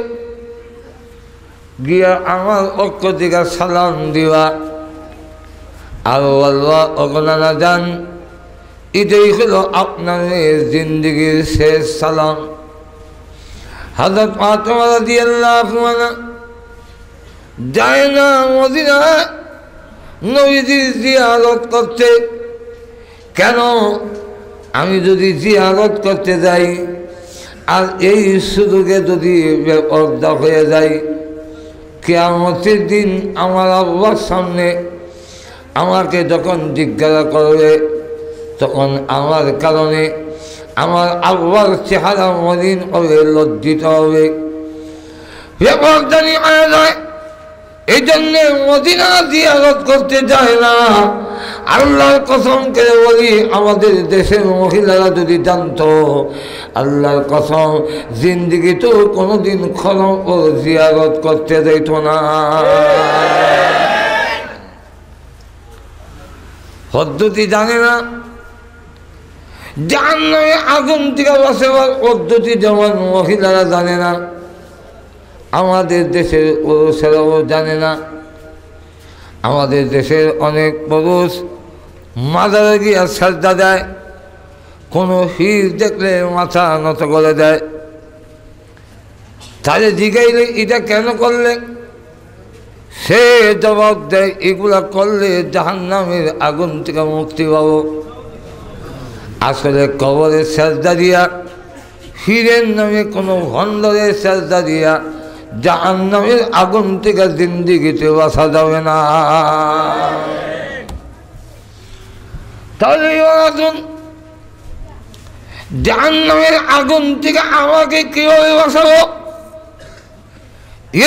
গিয়া আমার পক্ষ থেকে সালাম দিবা আর বলবা ওগনানা যান এটাই হলো আপনার জিন্দগির শেষ সালাম। হযরত ফাতেমা রাদিয়াল্লাহু আনহা যায় না মদিনা নবীজির জিয়ারত করতে। কেন? আমি যদি জিয়ারত করতে যাই আর এই সুযোগে যদি বেপরদা হয়ে যাই, কিয়ামতের দিন আমার আল্লাহর সামনে আমাকে যখন জিজ্ঞাসা করবে তখন আমার কারণে আমার আল্লাহর চেহারা মলিন হবে, লজ্জিত হবে, বেপরদানি হয়ে যায়। এই জন্য মদিনা জিয়ারত করতে যায় না। আল্লাহর কসম করে বলি আমাদের দেশের মহিলারা যদি জানতো, আল্লাহর কসম জিন্দিগি তো কোনোদিন খলম ও জিয়ারত করতে যেত না। পদ্ধতি জানে না, জাহান্নামে আগুন থেকে বাঁচাবার পদ্ধতি যেমন মহিলারা জানে না, আমাদের দেশের পুরুষেরাও জানে না। আমাদের দেশের অনেক পুরুষ মাজারে গিয়া সাজদা দেয়, কোনো পীর দেখলে মাথা নত করে দেয়। তাহলে জিজ্ঞাইলে এটা কেন করলে? সে জবাব দেয় এগুলা করলে জাহান্নামের আগুন থেকে মুক্তি পাব। আসলে কবরের সাজদা দিয়া, পীরের নামে কোনো ভণ্ডরের সাজদা দিয়া জাহান্নামের আগুন থেকে জিন্দিগিতে বাঁচা যাবে না। তাহলে আসুন জাহান্নামের আগুন থেকে আমাকে কিভাবে বাঁচাবো,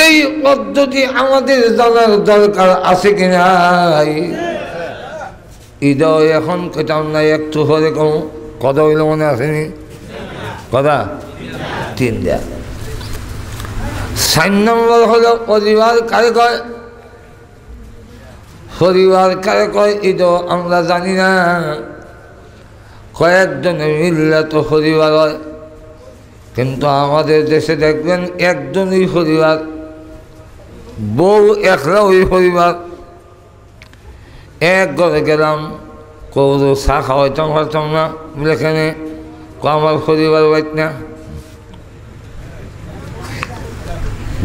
এই পদ্ধতি আমাদের জানার দরকার আছে কিনা। ঈদও এখন কেতাম নাই, একটু হলে কম কথা হইল মনে আসেনি, কথা 3 দেয়া। 4 নম্বর হলো পরিবার কারে কয়। পরিবার কারে কয় ঈদও আমরা জানি না। কয়েকজনে মিললে তো পরিবার হয়, কিন্তু আমাদের দেশে দেখবেন একজনই পরিবার, বউ একলা ওই পরিবার। এক ঘরে গেলাম, কৌরো চা খাওয়াইতাম পারতাম না বলে এখানে আমার পরিবার বাইত না।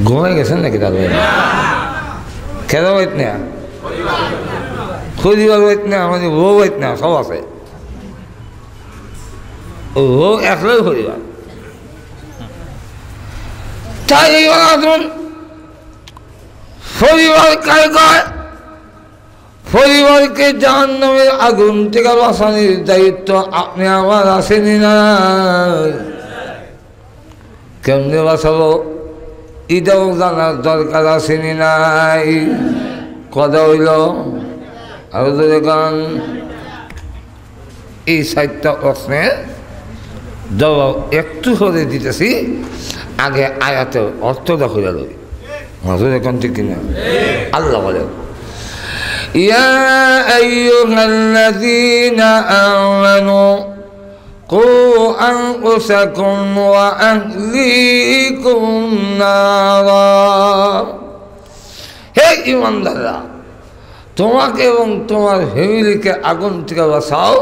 ঘুমাই গেছেন নাকি তাহলে? কেন বাইত না? পরিবার বাইত না, আমাদের বউ বাইত না, সব আছে। ও একলাই পরিবার। তাই আসুন পরিবার কায় কয়, পরিবারকে জাহান্নামের আগুন থেকে বাঁচানোর দায়িত্ব আপনি আমার আসেনি না। কেমনে বাঁচাবো এটাও জানার দরকার আসেনি নাই। কথা হইল আরো দেখুন এই 4টা প্রশ্নের জবাব একটু করে দিতেছি, আগে আয়াতের অর্থটা খুঁজে লই। মাঝে এখন ঠিক কিনা? আল্লাহ বলে ইয়া আইয়ুহাল্লাযীনা আমানু কু আনফুসাকুম ওয়া আহলিকুম নারা। হে ঈমানদাররা, তোমাকে এবং তোমার ফ্যামিলিকে আগুন থেকে বাঁচাও।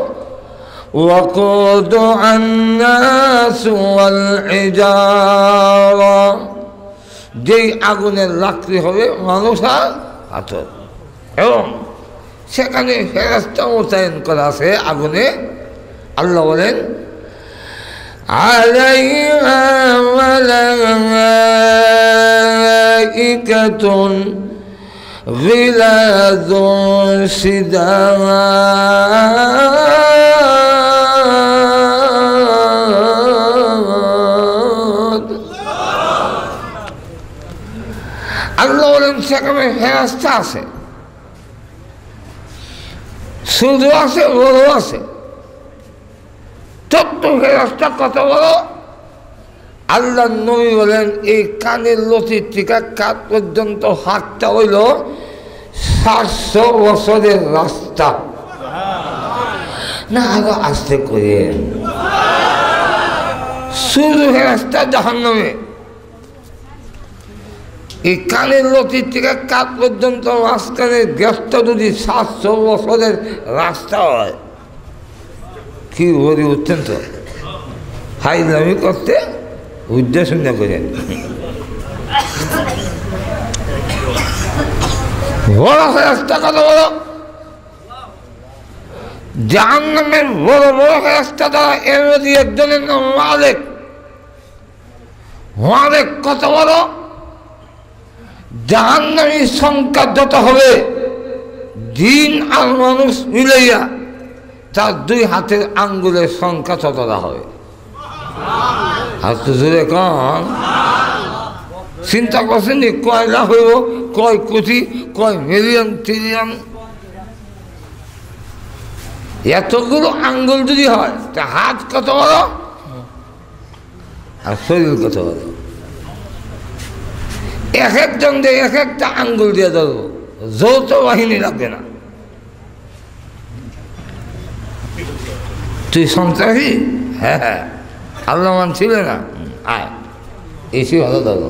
وقودها الناس والحجارة, যেই আগুনের লাকড়ি হবে মানুষ আর পাথর, এবং সেখানে ফেরেশতা মোতায়েন করা আছে আগুনে। আল্লাহ বলেন আলাইহা মালাইকাতুন গিলাযুন শিদাদ সেখানে ফেরেশতা আছে, ছোট আছে, বড় আছে। ছোট্ট ফেরেশতা কত বড়? আল্লাহ নবী বলেন এই কানের লতির থেকে কাঠ পর্যন্ত হাতটা হইল 700 বছরের রাস্তা। না আরো আসতে করে শুরু ফেরেশতা জাহান্নামে। এই কানের লতির থেকে কাঠ পর্যন্ত মাঝখানে গ্যাসটা যদি 700 বছরের রাস্তা হয়, কি বলি অত্যন্ত হাইলামি করতে উদ্দেশ্য না করেন। বড় ফেরেশতা কত বড়? জাহান্নামের বড় বড় ফেরেশতা দ্বারা এর মধ্যে একজনের নাম মালিক। মালিক কত বড়? জাহান্নামীর সংখ্যা যত হবে জিন আর মানুষ মিলাইয়া তার 2 হাতের আঙ্গুলের সংখ্যা ততটা হবে। আর তো জোরে কন, চিন্তা করছেন কয় লাখ হইব, কয় কোটি, কয় মিলিয়ন, ট্রিলিয়ন। এতগুলো আঙ্গুল যদি হয় তা হাত কত বড় আর শরীর কত বড়? এক একজন দিয়ে এক একটা আঙ্গুল দিয়ে ধরবো, যৌথ বাহিনী লাগবে না। তুই সন্ত্রাসী? হ্যাঁ হ্যাঁ, আল্লাহ মান ছিল না, আয় এসি ভালো ধরো।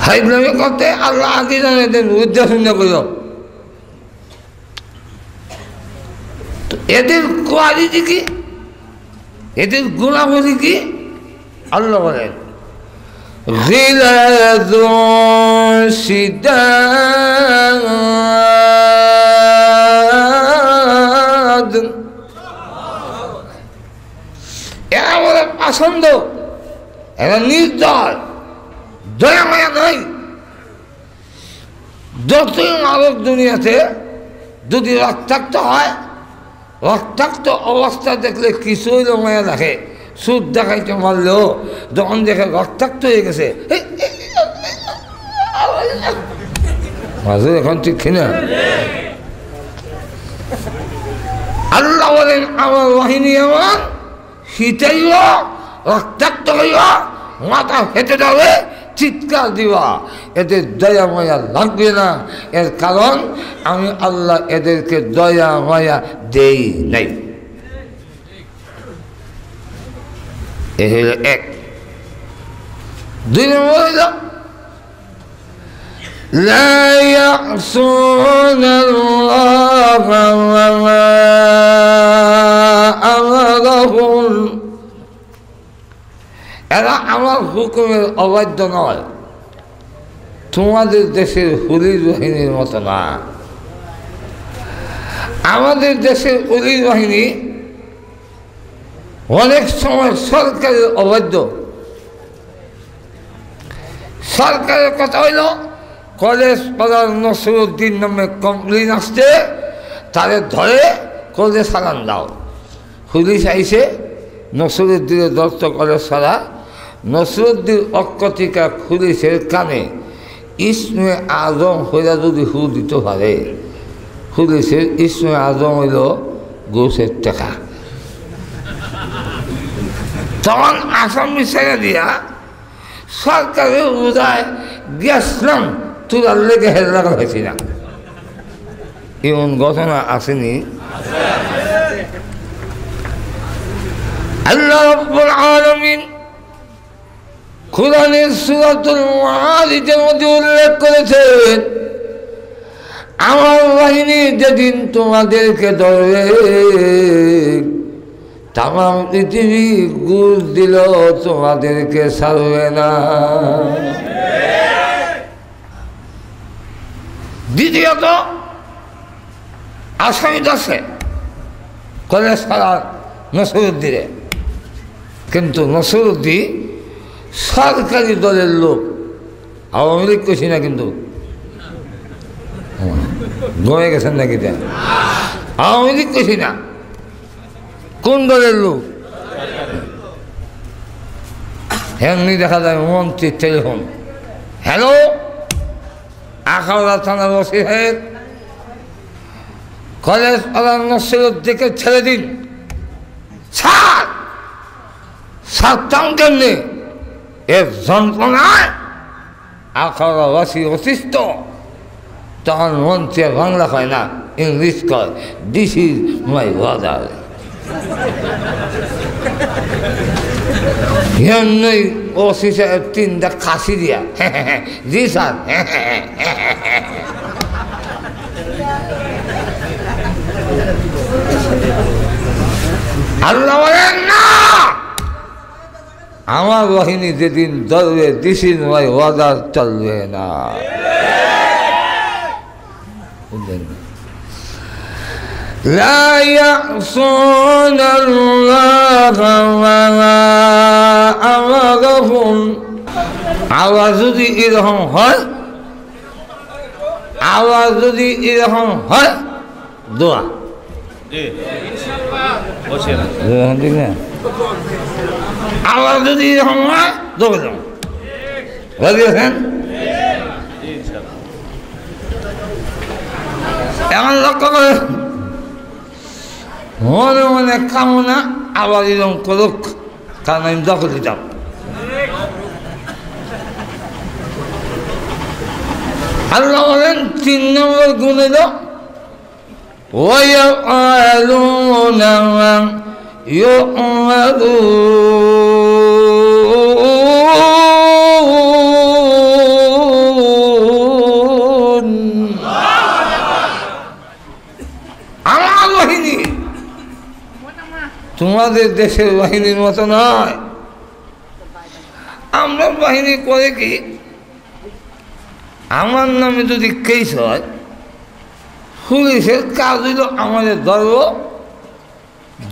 হাইলামি করতে আল্লাহ আগে জানে দেন, উদ্দেশ্য শূন্য করল। এদের কোয়ালিটি কি, এদের গুণাবলী কি? আল্লাহ বলেন গিলাযুন শিদাদ, এরা বলে পছন্দ, এরা নির্দয়, দয়া মায়া নাই। যতই মাদক দুনিয়াতে যদি রক্তাক্ত হয়, রক্তাক্ত অবস্থা দেখলে কিছু হইলেও মায়া দেখে। সুদ দেখাইতে মারলেও যখন দেখে রক্তাক্ত হয়ে গেছে, এখন ঠিক কিনা? আল্লাহ বলেন আমার বাহিনী এমন শীতাইব, রক্তাক্ত হইব, মাথা ফেটে যাবে, চিৎকার দিবা, এদের দয়া মায়া লাগবে না। এর কারণ আমি আল্লাহ এদেরকে দয়া মায়া দেই নাই। এ হইল এক। 2 নম্বর হইল লা ইয়াসুনাল্লাহ মা আমারহুম, এরা আমার হুকুমের অবাধ্য নয়। তোমাদের দেশের পুলিশ বাহিনীর মতো না। আমাদের দেশের পুলিশ বাহিনী অনেক সময় সরকারের অবাধ্য। সরকারের কথা হইল কলেজ পাড়ার নসরুদ্দিন নামে কমপ্লেন আসছে, তাদের ধরে কলেজ সালান দাও। পুলিশ আইসে নসরুদ্দিনের দত্ত কলেজ সারা। নসরুদ্দিন অক্ষতিকা পুলিশের কানে ইসমে আজম হইয়া যদি হু দিতে পারে, পুলিশের ইসমে আজম হইল গোসের টাকা। তখন আসামি ছেড়ে দিয়া সরকারের বোঝায় গেছিলাম, তোরার লেগে হেল্লা হয়েছি না। এমন ঘটনা আসেনি? আল্লাহ রাব্বুল আলামিন কুরআনের সূরাতুল মাআরিজের মধ্যে উল্লেখ করেছেন, আমার বাহিনী যেদিন তোমাদেরকে ধরবে তামাম পৃথিবী ঘুষ দিল তোমাদেরকে ছাড়বে না। দ্বিতীয়ত আসামি আছে কলেজ পাড়ার নসরুদ্দিনে, কিন্তু নসরুদ্দিন সরকারি দলের লোক, আওয়ামী লীগ করছি না, কিন্তু গয়ে গেছেন নাকি? আওয়ামী লীগ করছি না, কোন দলের লোক? এমনি দেখা যায় মন্ত্রীর টেলিফোন, হ্যালো আখাউড়া থানার ওসি সাহেব, কলেজ ওরা নসিরুর দিকে ছেড়ে দিন। স্যার সারতাম কেমনি, এর যন্ত্রণায় আখাউড়া ওসি অসুস্থ। তখন মন্ত্রী বাংলা হয় না, ইংলিশ কয়, দিস ইজ মাই ওয়াদার। এমনি ওসি সাহেব তিনটা খাসি দিয়া, জি স্যার। আল্লাহ বলেন না, আমার বাহিনী যেদিন ধরবে দিস ইজ মাই ওয়াদার চলবে না। لا يعصون الله ما أمرهم। আওয়াজ যদি এরকম হয়, আওয়াজ যদি এরকম হয়, দোয়া আওয়াজ যদি এরকম হয়, দোয়া দাও। বুঝেছেন? এমন লক্ষ্য করে মনে মনে কামনা আবার এরকম করুক, কারণ আমি দখল দিতাম। আল্লাহ বলেন 3 নম্বর গুণ এল ওয়ায়ালুনা মা ইউমারুন। আমার বাহিনী তোমাদের দেশের বাহিনীর মতো নয়। আমরা বাহিনী করে কি, আমার নামে যদি কেস হয়, পুলিশের কাজ হইল আমাদের ধরব,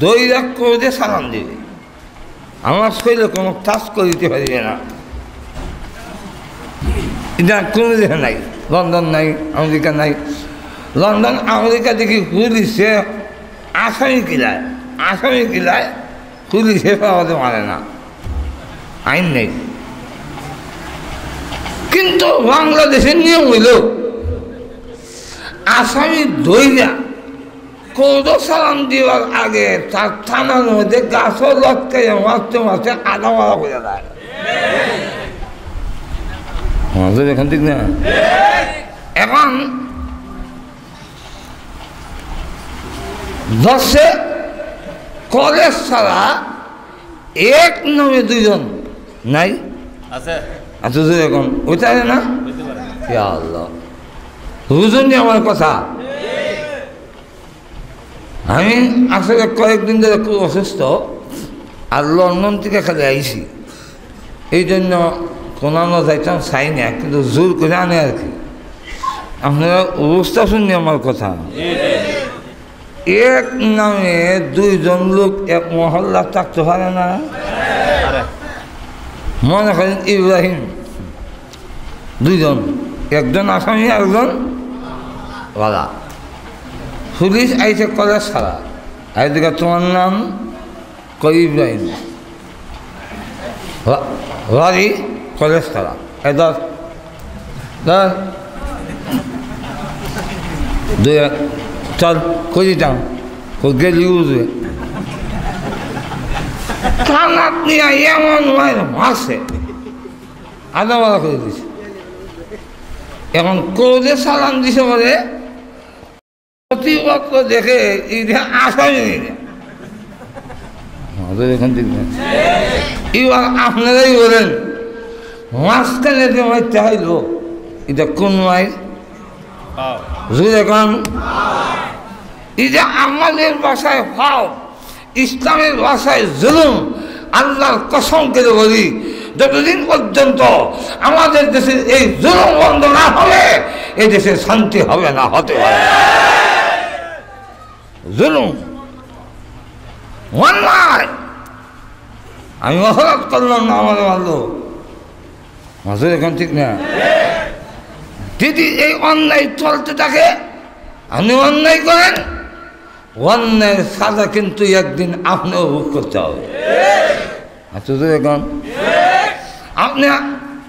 দৈরাক করে দিয়ে সালাম দিবে। আমার শরীরে কোনো টাচ করিতে পারিবে না। এটা কোনো দেশে নাই, লন্ডন নাই, আমেরিকা নাই। লন্ডন আমেরিকা দেখি পুলিশে আসামি কিলায়, আসামি কিলায় পুলিশে পাওয়াতে পারে না, আইন নেই। কিন্তু বাংলাদেশের নিয়ম হইল আসামি দইরা কৌদ সালাম দেওয়ার আগে তার থানার মধ্যে গাছও লটকাই মারতে মারতে আধা মারা করে দেয়। এখন ঠিক না? এখন 10 কলেজ ছাড়া এক নামে 2 জন নাই আছে। আচ্ছা এখন ওইটা না, আল্লাহ বুঝুননি আমার কথা। আমি আসলে কয়েকদিন ধরে খুব অসুস্থ, আর লন্ডন থেকে খালি আইছি, এই জন্য কোনো যাইতাম চাই না, কিন্তু জোর করে আনে আর কি। আপনারা অবস্থা শুননি আমার কথা। এক নামে 2 জন লোক এক মহল্লা থাকতে পারে না। মনে করেন ইব্রাহিম, 2 জন, একজন আসামি একজন ওয়ালা। পুলিশ আইসে কলেজ ছাড়া, আইদিকে তোমার নাম কই ইব্রাহিম, বাড়ি কলেজ ছাড়া, ধর 2 চল করি যাও, গেলি বুঝবে কানাত নিয়ে এমন মাসে আধা মারা করে দিছে। এখন কোদে সালাম দিছে বলে প্রতিপক্ষ দেখে আসামি এখন ঠিক না। এবার আপনারাই বলেন মাঝখানে যে মাইতে হইল, এটা কোন মাই? এখন এই যে আমাদের ভাষায় ভাও, ইসলামের ভাষায় জুলুম, আল্লাহর কসম করে বলি, যতদিন পর্যন্ত আমাদের দেশের এই জুলুম বন্ধ না হবে, এই দেশে শান্তি হবে না, হতে পারে। জুলুম অন্যায়, আমি অপরাধ করলাম না, আমাদের মারলো মাসুর, এখন ঠিক না? যদি এই অন্যায় চলতে থাকে, আপনি অন্যায় করেন, অন্যায়ের সাজা কিন্তু একদিন আপনিও ভোগ করতে হবে। আচ্ছা এখন আপনি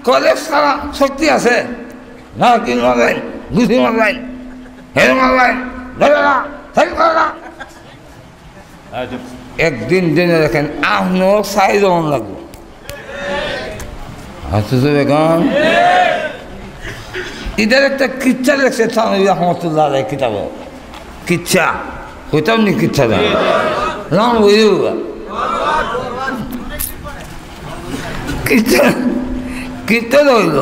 কলেজ সারা শক্তি আছে না, কি মারবেন, গুছি মারবেন, হেরে মারবেন, ধরে না, একদিন জেনে রাখেন আপনার সাই যেমন লাগবে। আচ্ছা বেগম এটার একটা কিচ্ছা লেখছে থানবী রহমতুল্লাহ আলাইহি কিতাব, কিচ্ছা হইতাম নি কিচ্ছা না রাম বইব কিচ্ছা। কিচ্ছা হইল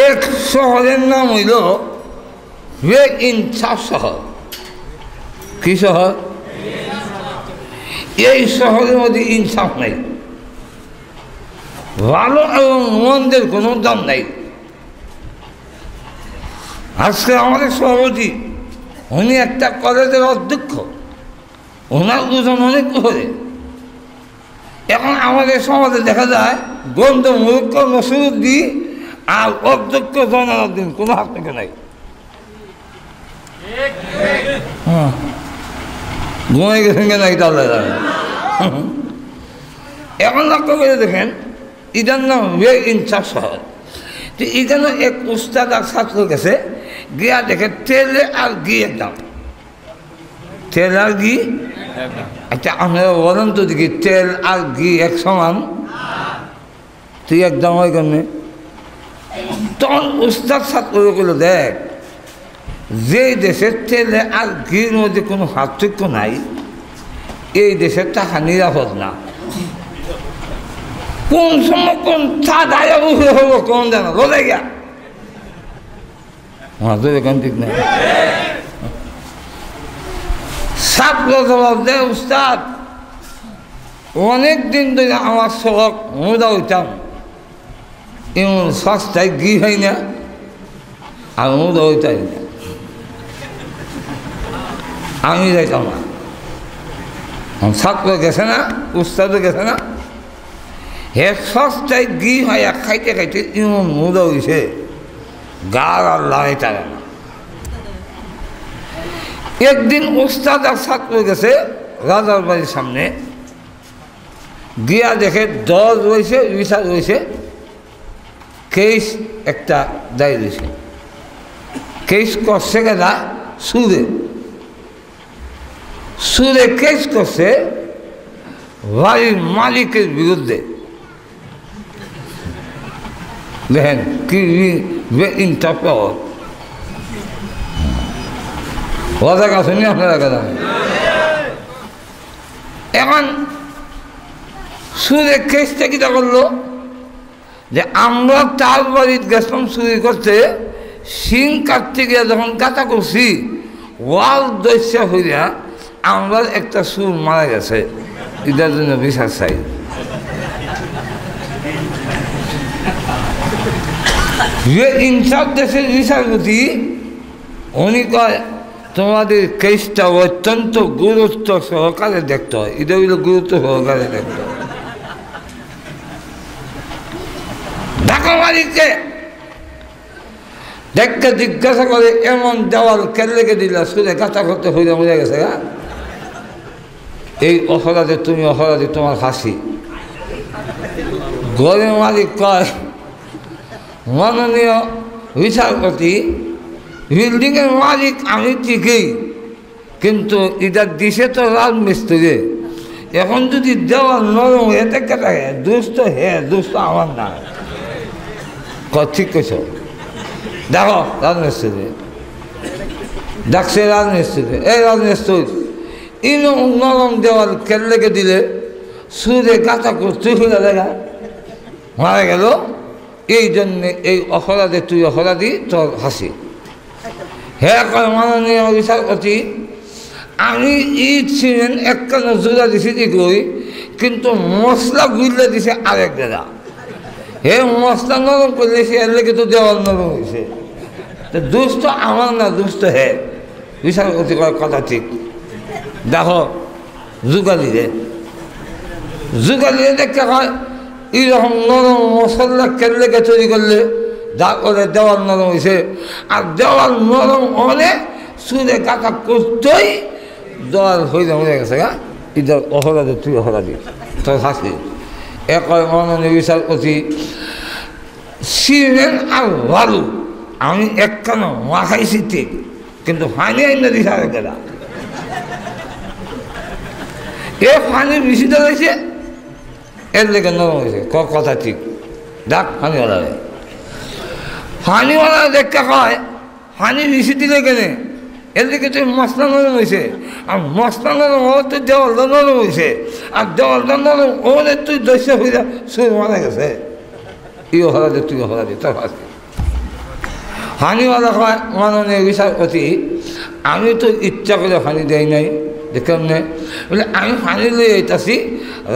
এক শহরের নাম হইল বে ইনসাফ শহর। কি শহর? এই শহরের মধ্যে ইনসাফ নাই, ভালো এবং মন্দের কোনো দাম নাই। আজকে আমাদের সভাপতি উনি একটা কলেজের অধ্যক্ষ, ওনার ওজন অনেক করে। এখন আমাদের সমাজে দেখা যায় গন্ধ মূর্খ নসরুদ্দিন আর অধ্যক্ষ জনারুদ্দিন কোনো হাত থেকে নাই। হ্যাঁ ঘুমাই গেছেন কেন এটা আল্লাহ জানে। এখন লক্ষ্য করে দেখেন এটার নাম বে ইনসাফ শহর। তো এখানে এক উস্তাদ আর ছাত্র গেছে, গিয়া দেখে তেলে আর ঘি একদম, তেল আর ঘি। আচ্ছা আপনারা বলেন তো দেখি তেল আর ঘি এক সমান? তুই একদম হয় কেমনে? তখন উস্তাদ ছাত্রগুলো দেখ, যে দেশের তেলে আর ঘির মধ্যে কোনো পার্থক্য নাই, এই দেশের টাকা নিরাপদ না। কোন সময় কোন দায় হবো কোন জানা বলে গিয়া মাঝে এখন ঠিক নাই। ছাত্র জবাব দেয়, উস্তাদ অনেক দিন ধরে আমার সবক মোদা হইতাম, এমন সস্তায় ঘি হয় না আর মোদা হইতাই না, আমি যাইতাম না। ছাত্র গেছে না, উস্তাদও গেছে না, হে সস্তায় ঘি হয় খাইতে খাইতে এমন মোদা হয়েছে গাল আর লাগাইতে না। একদিন উস্তাদ আর ছাত্র গেছে রাজার বাড়ির সামনে, গিয়া দেখে দল রয়েছে, বিচার রয়েছে, কেস একটা দায় রয়েছে। কেস করছে গেলা সুদে, সুদে কেস করছে বাড়ির মালিকের বিরুদ্ধে। দেখেন কি ইনসাফ ওদের কাছে নিয়ে আপনারা কথা। এখন সুদের কেসটা কিটা করলো যে আমরা তার বাড়িতে গেছিলাম চুরি করতে, শিং কাটতে গিয়ে যখন কাটা করছি ওয়াল দস্যা হইয়া আমরা একটা সুর মারা গেছে, এটার জন্য বিচার চাই। যে ইনসাফ দেশের বিচারপতি উনি কয় তোমাদের কেসটা অত্যন্ত গুরুত্ব সহকারে দেখতে হয়, এটা হইল গুরুত্ব সহকারে দেখতে হয়। ঢাকা মালিককে দেখতে জিজ্ঞাসা করে এমন দেওয়াল কেন লেগে দিলা, সুরে কাঁচা করতে হইলে মরে গেছে। এই অপরাধে তুমি অপরাধী, তোমার ফাঁসি। ঘরের মালিক কয় মাননীয় বিচারপতি, বিল্ডিংয়ের মালিক আমি ঠিকই, কিন্তু এটা দিছে তো রাজমিস্ত্রি। এখন যদি দেওয়াল নরম হয়ে থাকে দুষ্ট হে, দুষ্ট আমার না। ঠিক কেছ দেখো রাজমিস্ত্রি ডাকছে, রাজমিস্ত্রি এই রাজমিস্ত্রি ইনো নরম দেওয়াল কেন লেগে দিলে সুরে গাঁথা করতে হইলে দেখা মারা গেল। এই জন্যে এই অপরাধে তুই অপরাধী, তোর হাসি। হ্যাঁ কয় মাননীয় বিচারপতি, আমি ঈদ ছিলেন একখান জোড়া দিছি কই, কিন্তু মশলা গুললে দিছে আরেক জোড়া। হে মশলা নরম করলে সে এর লেগে তো দেওয়াল নরম হয়েছে। তো দুষ্ট আমার না, দুষ্ট হে। বিচারপতি কয় কথা ঠিক। দেখো যুগালিরে দেখতে হয় এইরকম নরম মশলা কেন লেগে তৈরি করলে যা করে দেওয়াল নরম হয়েছে। আর দেওয়াল নরম হলে সুরে কাটা করতেই দেওয়াল হয়ে হয়ে গেছে। ইদার অপরাধে তুই অপরাধী তোর হাসি এক মাননীয় বিচারপতি ছিলেন আর ভালো আমি একখানো মাখাইছি ঠিক কিন্তু ফানি আইনা দিছে আরেকেরা এ ফানি বেশি দাঁড়াইছে এর লেগে নরম হয়েছে কথা ঠিক ডাক ফানিওয়ালা ফানিওয়ালা দেখা কয় ফানি বেশি দিলে কেনে এর দিকে তুই মশলা নরম হয়েছে আর মশলা নরম হওয়ার তুই দেওয়ালটা নরম হয়েছে আর দেওয়ালটা নরম ওরে তুই দস্যা হয়ে সুর মারা গেছে ই হরাদে তুই হরাদে তোর হাসি ফানিওয়ালা কয় মাননীয় বিচারপতি আমি তো ইচ্ছা করে ফানি দেয় নাই দেখলাম না বলে আমি ফানি লয়ে যেতেছি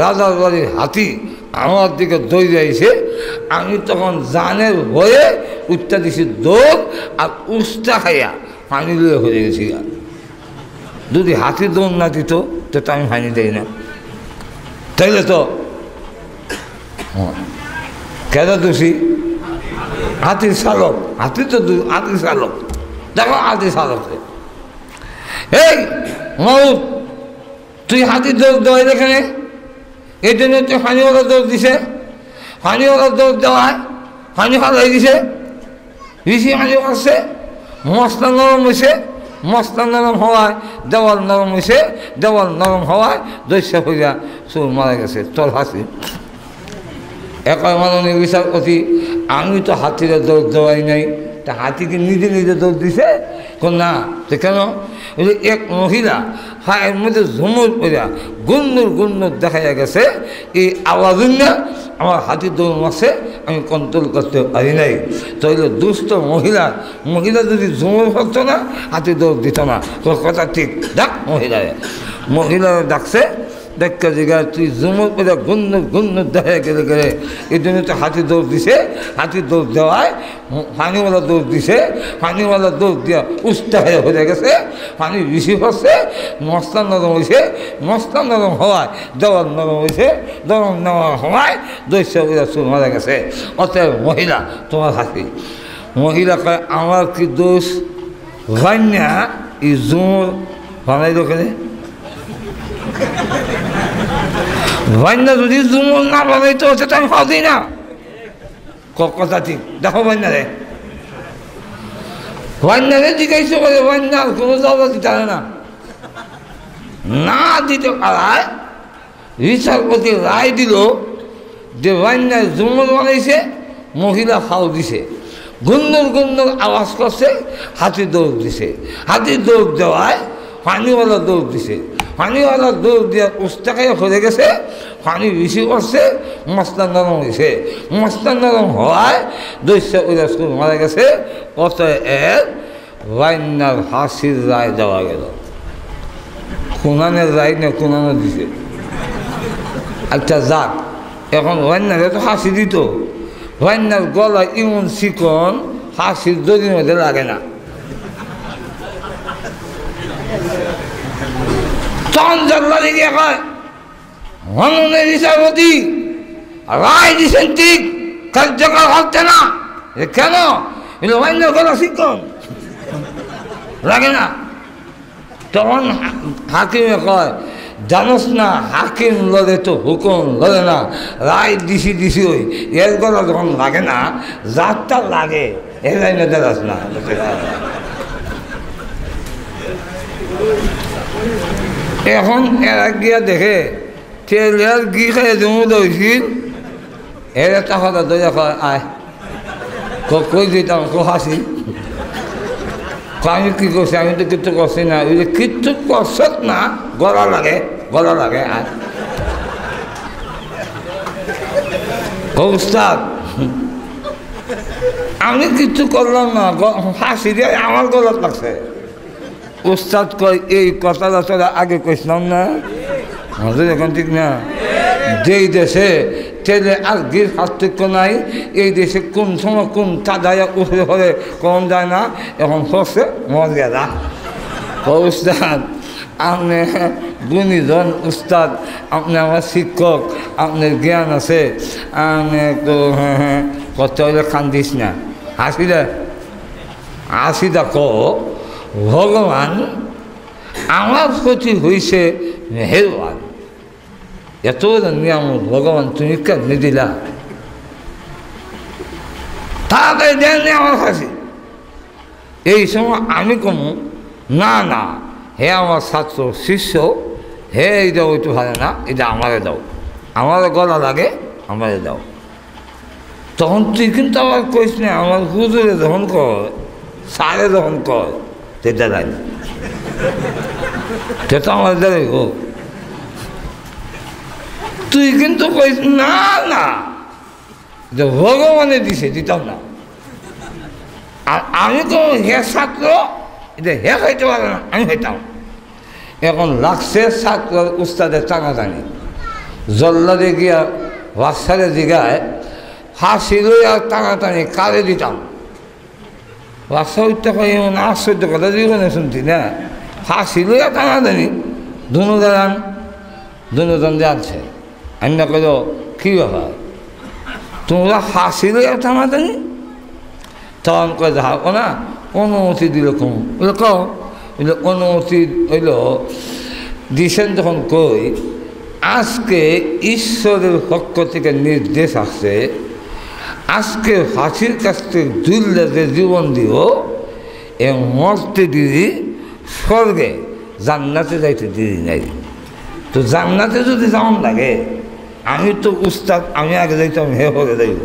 রাজার বাড়ির হাতি আমার দিকে দৌড়ে আইছে আমি তখন জানের ভয়ে উঠতে দিছি দৌড় আর উস্তা খাইয়া পানি লয়ে হয়ে গেছি যদি হাতি দৌড় না দিত তো আমি ফানি দেই না তাইলে তো কেন দোষী হাতির চালক হাতি তো হাতির চালক দেখো হাতির চালক এই মাউদ তুই হাতির দৌড় দেওয়াই এখানে এই জন্য তুই ফানিওয়ালা দৌড় দিছে ফানিওয়ালা দৌড় দেওয়ায় ফানি ফালাই দিছে বেশি ফানি আসছে মশলা নরম হয়েছে মশলা নরম হওয়ায় দেওয়াল নরম হয়েছে দেওয়াল নরম হওয়ায় দস্যা হইয়া সুর মারা গেছে তোর হাসি একই মাননীয় বিচারপতি আমি তো হাতিরে দৌড় দেওয়াই নাই তা হাতিকে নিজে নিজে দৌড় দিছে না তো কেন এক মহিলা এর মধ্যে ঝুমুর পড়া গুন্নুর গুন্নুর দেখা গেছে এই আওয়াজ না আমার হাতি দৌড় মারছে আমি কন্ট্রোল করতে পারি নাই তাইলে দুস্থ মহিলা যদি ঝুমুর করতো না হাতি দৌড় দিত না তোর কথা ঠিক ডাক মহিলারা ডাকছে দেখা জায়গায় তুই ঝুমুর পড়া গুন্নুর দেখা গেলে এই জন্য তো হাতি দৌড় দিছে হাতি দৌড় দেওয়ায় পানিওয়ালা দৌড় দিছে পানিওয়ালা দৌড় দিয়া উস্তা হয়ে গেছে পানি বেশি হচ্ছে মশলা নরম হয়েছে মশলা নরম হওয়ায় দেওয়াল নরম হয়েছে নরম নেওয়া হওয়ায় দস্যা চুল মারা গেছে অতএব মহিলা তোমার হাতি মহিলা কয় আমার কি দোষ ভান্যা এই ঝুমুর বানাইল কেন ভান্যা যদি ঝুমুর না বানাইতে হচ্ছে তো আমি খাওয়া দিই না কথা ঠিক দেখো ভান্যারে ভান্যারে জিজ্ঞাসা করে ভান্যার কোনো জবাব দিতে পারে না দিতে পারায় বিচারপতি রায় দিল যে ভান্যার ঝুমুর বানাইছে মহিলা খাও দিছে গুন্নুর আওয়াজ করছে হাতি দৌড় দিছে হাতি দৌড় দেওয়ায় পানিওয়ালা দৌড় দিছে পানিওয়ালা দৌড় দিয়ে উস্তাকাই হয়ে গেছে পানি বেশি করছে মশলা নরম হয়েছে মশলা নরম হওয়ায় দস্যা ওইরা সুর মারা গেছে অতএব ভাইনার হাসির রায় দেওয়া গেল কুনানের রায় না কুনানো দিছে আচ্ছা যাক এখন ভাইনারে তো হাসি দিত ভাইনার গলা ইমন চিকন হাসির দড়ির মধ্যে লাগে না চন্দ্রী কয় মাননীয় বিচারপতি রায় দিচ্ছেন ঠিক কার্যকর হচ্ছে না কেন ভাইনার গলা চিকন লাগে না তখন হাকিমে কয় জানোস না হাকিম লড়ে তো হুকুম লড়ে না রায় দিছি ওই এর গলা যখন লাগে না যারটা লাগে এর লাইনে দেখাস না এখন এরা গিয়া দেখে তেলের গি খাই জমু দইছিল এর একটা কথা দইয়া কয় আয় কই দিতাম হাসি আমি কি করছি আমি তো কিচ্ছু করছি না ওই যে কিচ্ছু করছ না গলা লাগে আয় উস্তাদ আমি কিচ্ছু করলাম না হাসি দিয়ে আমার গলাত লাগছে উস্তাদ কয় এই কথাটা তোরা আগে কইছিলাম না আমাদের এখন ঠিক না যেই দেশে তেলে আর গির পার্থক্য নাই এই দেশে কোন সময় কোন চাঁদায়া উঠে হলে কম যায় না এখন হচ্ছে মর্যাদা উস্তাদ আপনি গুণীজন উস্তাদ আপনি আমার শিক্ষক আপনার জ্ঞান আছে আপনি একটু কত হইলে কান্দিস না হাসিদা ক ভগবান আমার প্রতি হয়েছে মেহেরবান এত নিয়ামত ভগবান তুমি কেমনি দিলা তাড়াতাড়ি দেননি আমার কাছে এই সময় আমি কমু না না হে আমার ছাত্র শিষ্য হে এইটা ওইটু ভালো না এটা আমারে দাও আমারও গলা লাগে আমারে দাও তখন তুই কিন্তু আবার কইস না আমার হুজুরে যখন কর সারে যখন কর সেটা দেয় সেটা আমার দেয় গো তুই কিন্তু কইস না না যে ভগবানে দিছে দিতাম না আর আমি তো হে ছাত্র এটা হে খাইতে পারে না আমি খাইতাম এখন লাগছে ছাত্র উস্তাদের টানাটানি জল্লাদে গিয়া বাচ্চারে জিগায় হাসি লই আর টানাটানি কারে দিতাম বাচ্চা উঠতে পাই এমন আশ্চর্য কথা জীবনে শুনছি না হাসি লই আর টানাটানি দুজন যাচ্ছে অন্য কইল কী ব্যাপার তোমরা হাসি লই আর টানাটানি তখন কয়ে যাবো না অনুমতি দিল কম বলে কম অনুমতি হইল দিছেন যখন কই আজকে ঈশ্বরের পক্ষ থেকে নির্দেশ আসছে আজকে ফাঁসির কাছ থেকে জুললে যে জীবন দিব এ মরতে দিদি স্বর্গে জান্নাতে যাইতে দিদি নাই তো জান্নাতে যদি যেমন লাগে আমি তো উস্তাদ আমি আগে যাইতাম হে হয়ে যাইব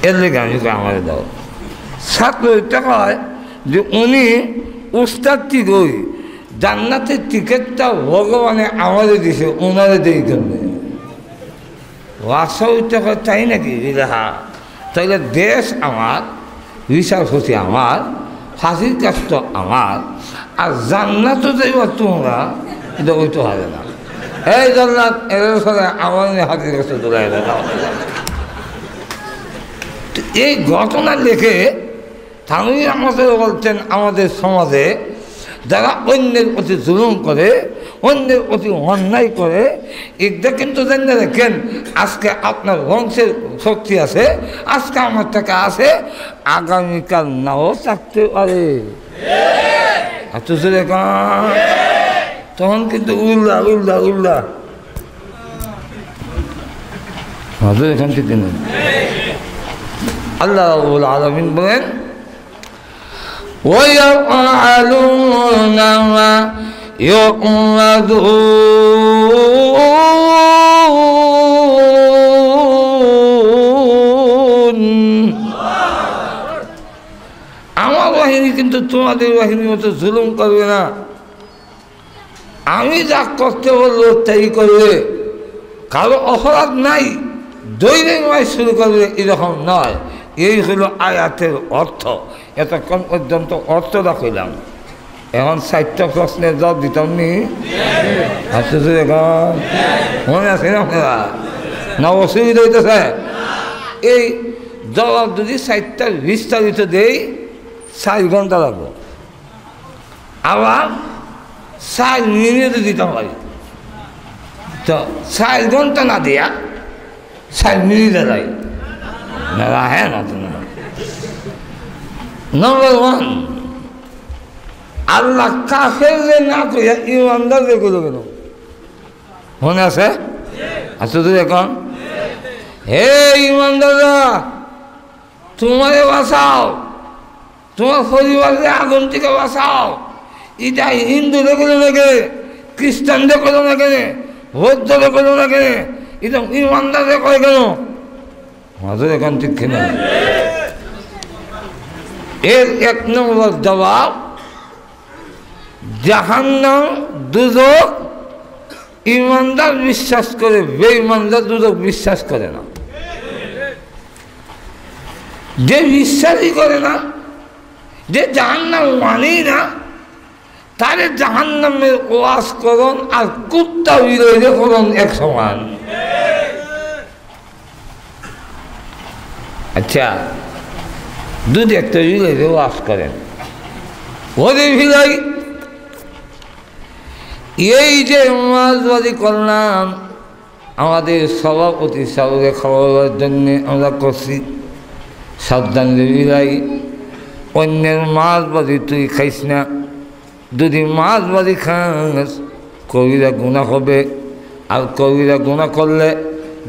এর লেগে আমি আমার দাও ছাত্র এটা কয় যে উনি উস্তাদ ঠিক হই জান্নাতের টিকিটটা ভগবানে আমাদের দিছে ওনারে দেই জন্য ওয়াসা কয় তাই নাকি হা তাইলে দেশ আমার রিসার্চ আমার ফাঁসির কাজটা আমার আর জান্নাতও যাইব তোমরা এটা ওইটা হবে না এই জান্নাত এর সাথে আমার হাতির কাছে দৌড়াই এই ঘটনা লিখে তাহলে আমাদের বলছেন আমাদের সমাজে যারা অন্যের প্রতি জুলুম করে অন্যের প্রতি অন্যায় করে এটা কিন্তু জেনে রাখেন আজকে আপনার বংশের শক্তি আছে আজকে আমার টাকা আছে আগামীকাল নাও থাকতে পারে তখন কিন্তু উল্লা উল্লা উল্লা এখান থেকে আল্লাহ রাব্বুল আলামিন বলেন وَيَفْعَلُونَ مَا يُؤْمَرُونَ আমার বাহিনী কিন্তু তোমাদের বাহিনীর মতো জুলুম করবে না আমি যা করতে বলবো তাই করবে কারো অপরাধ নাই দৈনিক শুরু করবে এরকম নয় এই হলো আয়াতের অর্থ এতক্ষণ পর্যন্ত অর্থটা কইলাম এখন 4টা প্রশ্নের জবাব দিতাম নি মনে আছে না অসুবিধা হইতেছে এই জবাব যদি 4টা বিস্তারিত দেই 4 ঘন্টা লাগবে আবার 4 মিনিটে দিতাম পারি তো 4 ঘন্টা না দিয়া 4 মিনিটে যাই না হ্যাঁ না তো না নম্বর 1 আল্লাহ কাফেররে না কইয়া ইমানদাররে কইল কেন মনে আছে আচ্ছা তুই এখন হে ইমানদাররা তোমারে বাঁচাও তোমার পরিবারকে আগুন থেকে বাঁচাও এটা হিন্দুরে কইল না কেন খ্রিস্টানরে কইল না কেন বৌদ্ধরে কইল না কেন এটা ইমানদাররে কয় কেন আমাদের এখান ঠিক কিনা এর 1 নম্বর জবাব জাহান্নাম দুজক ইমানদার বিশ্বাস করে বেঈমানদার দুজক বিশ্বাস করে না যে বিশ্বাসই করে না যে জাহান্নাম মানেই না তারে জাহান্নামের ওয়াজ করন আর কুত্তা বিরোধী করন এক সমান আচ্ছা দুধ একটা বিরোধী ওয়াজ করেন ওরে ভিলাই এই যে ওয়াজবাজি করলাম আমাদের সভাপতি সাহেবকে খাওয়াবার জন্যে আমরা করছি সাবধান ভিলাই অন্যের মাছবাজি তুই খাইস না যদি মাছবাজি খাস কবিরা গুনাহ হবে আর কবিরা গুনাহ করলে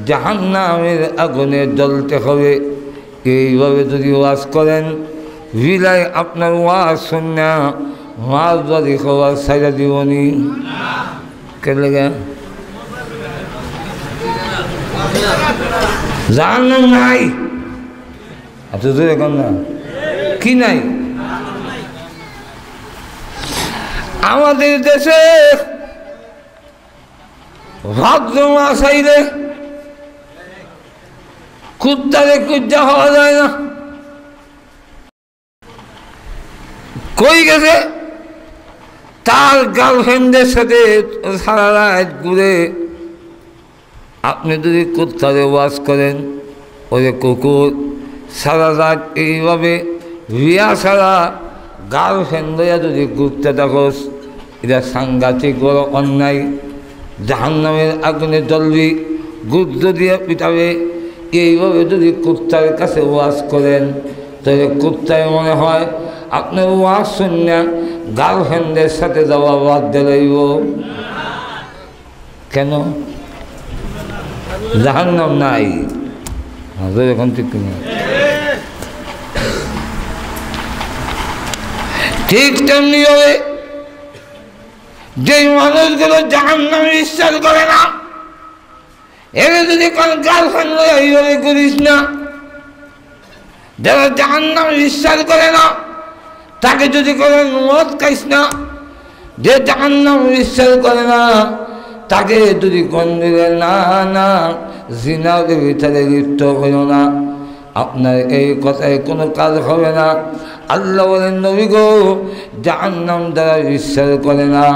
জাহান্নামের আগুনে জ্বলতে হবে। এইভাবে যদি ওয়াজ করেন বিলাই আপনার ওয়াজ শুনে ওয়াজ যদি খবর সাইরা দিবনি কে লেগে জাহান্নাম নাই এত দূরে কন না কি নাই আমাদের দেশে ভাদ্র মাস আইলে কুত্তারে কুজ্জা হওয়া যায় না। কই গেছে তার গার্লফ্রেন্ডের সাথে সারা রাত ঘুরে। আপনি যদি কুত্তারে ওয়াজ করেন ওরে কুকুর সারা রাত এইভাবে বিয়া ছাড়া গার্লফ্রেন্ড যদি ঘুরতে থাকোস এটা সাংঘাতিক বড় অন্যায়। জাহান্নামের আগুনে জ্বলবি গুদ্ধ দিয়ে পিটাবে। এইভাবে যদি কুত্তার কাছে ওয়াজ করেন তাহলে কুত্তায় মনে হয় আপনার ওয়াজ শুনে গার্লফ্রেন্ডের সাথে যাওয়া বাদ দিলেইব। কেন জাহান্নাম নাই এখন ঠিক কিনা ঠিক তেমনি হবে যে মানুষগুলো জাহান্নাম বিশ্বাস করে না এরা যদি কোন গার্লফ্রেন্ড এইভাবে করিস না। যারা জাহান্নাম বিশ্বাস করে না তাকে যদি করেন মদ খাইস না। যে জাহান্নাম বিশ্বাস করে না তাকে যদি কোন দিলে না না জিনার ভিতরে লিপ্ত হইল না। আপনার এই কথায় কোনো কাজ হবে না। আল্লাহ বলেন নবী গো জাহান্নাম যারা বিশ্বাস করে না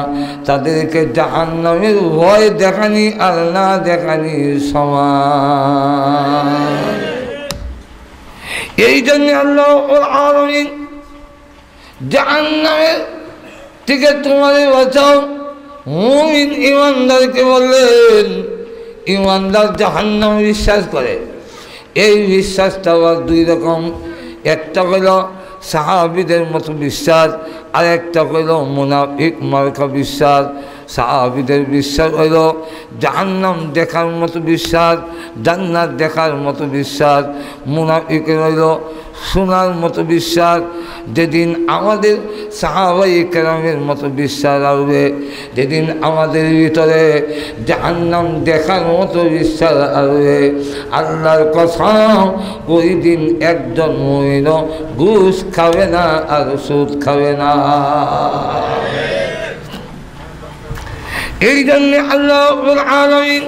তাদেরকে জাহান্নামের ভয় দেখানি আর না দেখানি সমান। এই জন্য আল্লাহ আলামিন জাহান্নামের থেকে তোমাদের বাঁচাও। মুমিন ইমানদারকে বললেন ইমানদার জাহান্নাম বিশ্বাস করে। এই বিশ্বাসটা আবার দুই রকম। একটা হইল সাহাবীদের মতো বিশ্বাস আর একটা হইল মুনাফিক মার্কা বিশ্বাস। সাহাবীদের বিশ্বাস হইল জাহান্নাম দেখার মতো বিশ্বাস, জান্নাত দেখার মতো বিশ্বাস। মুনাফিকের হইল শোনার মতো বিশ্বাস। যেদিন আমাদের সাহাবায়ে কেরামের মতো বিশ্বাস আসবে, যেদিন আমাদের ভিতরে জাহান্নাম দেখার মতো বিশ্বাস আসবে, আল্লাহর কসম ওই দিন একজন মুমিন ঘুষ খাবে না আর সুদ খাবে না। এই জন্যে আল্লাহ রাব্বুল আলামিন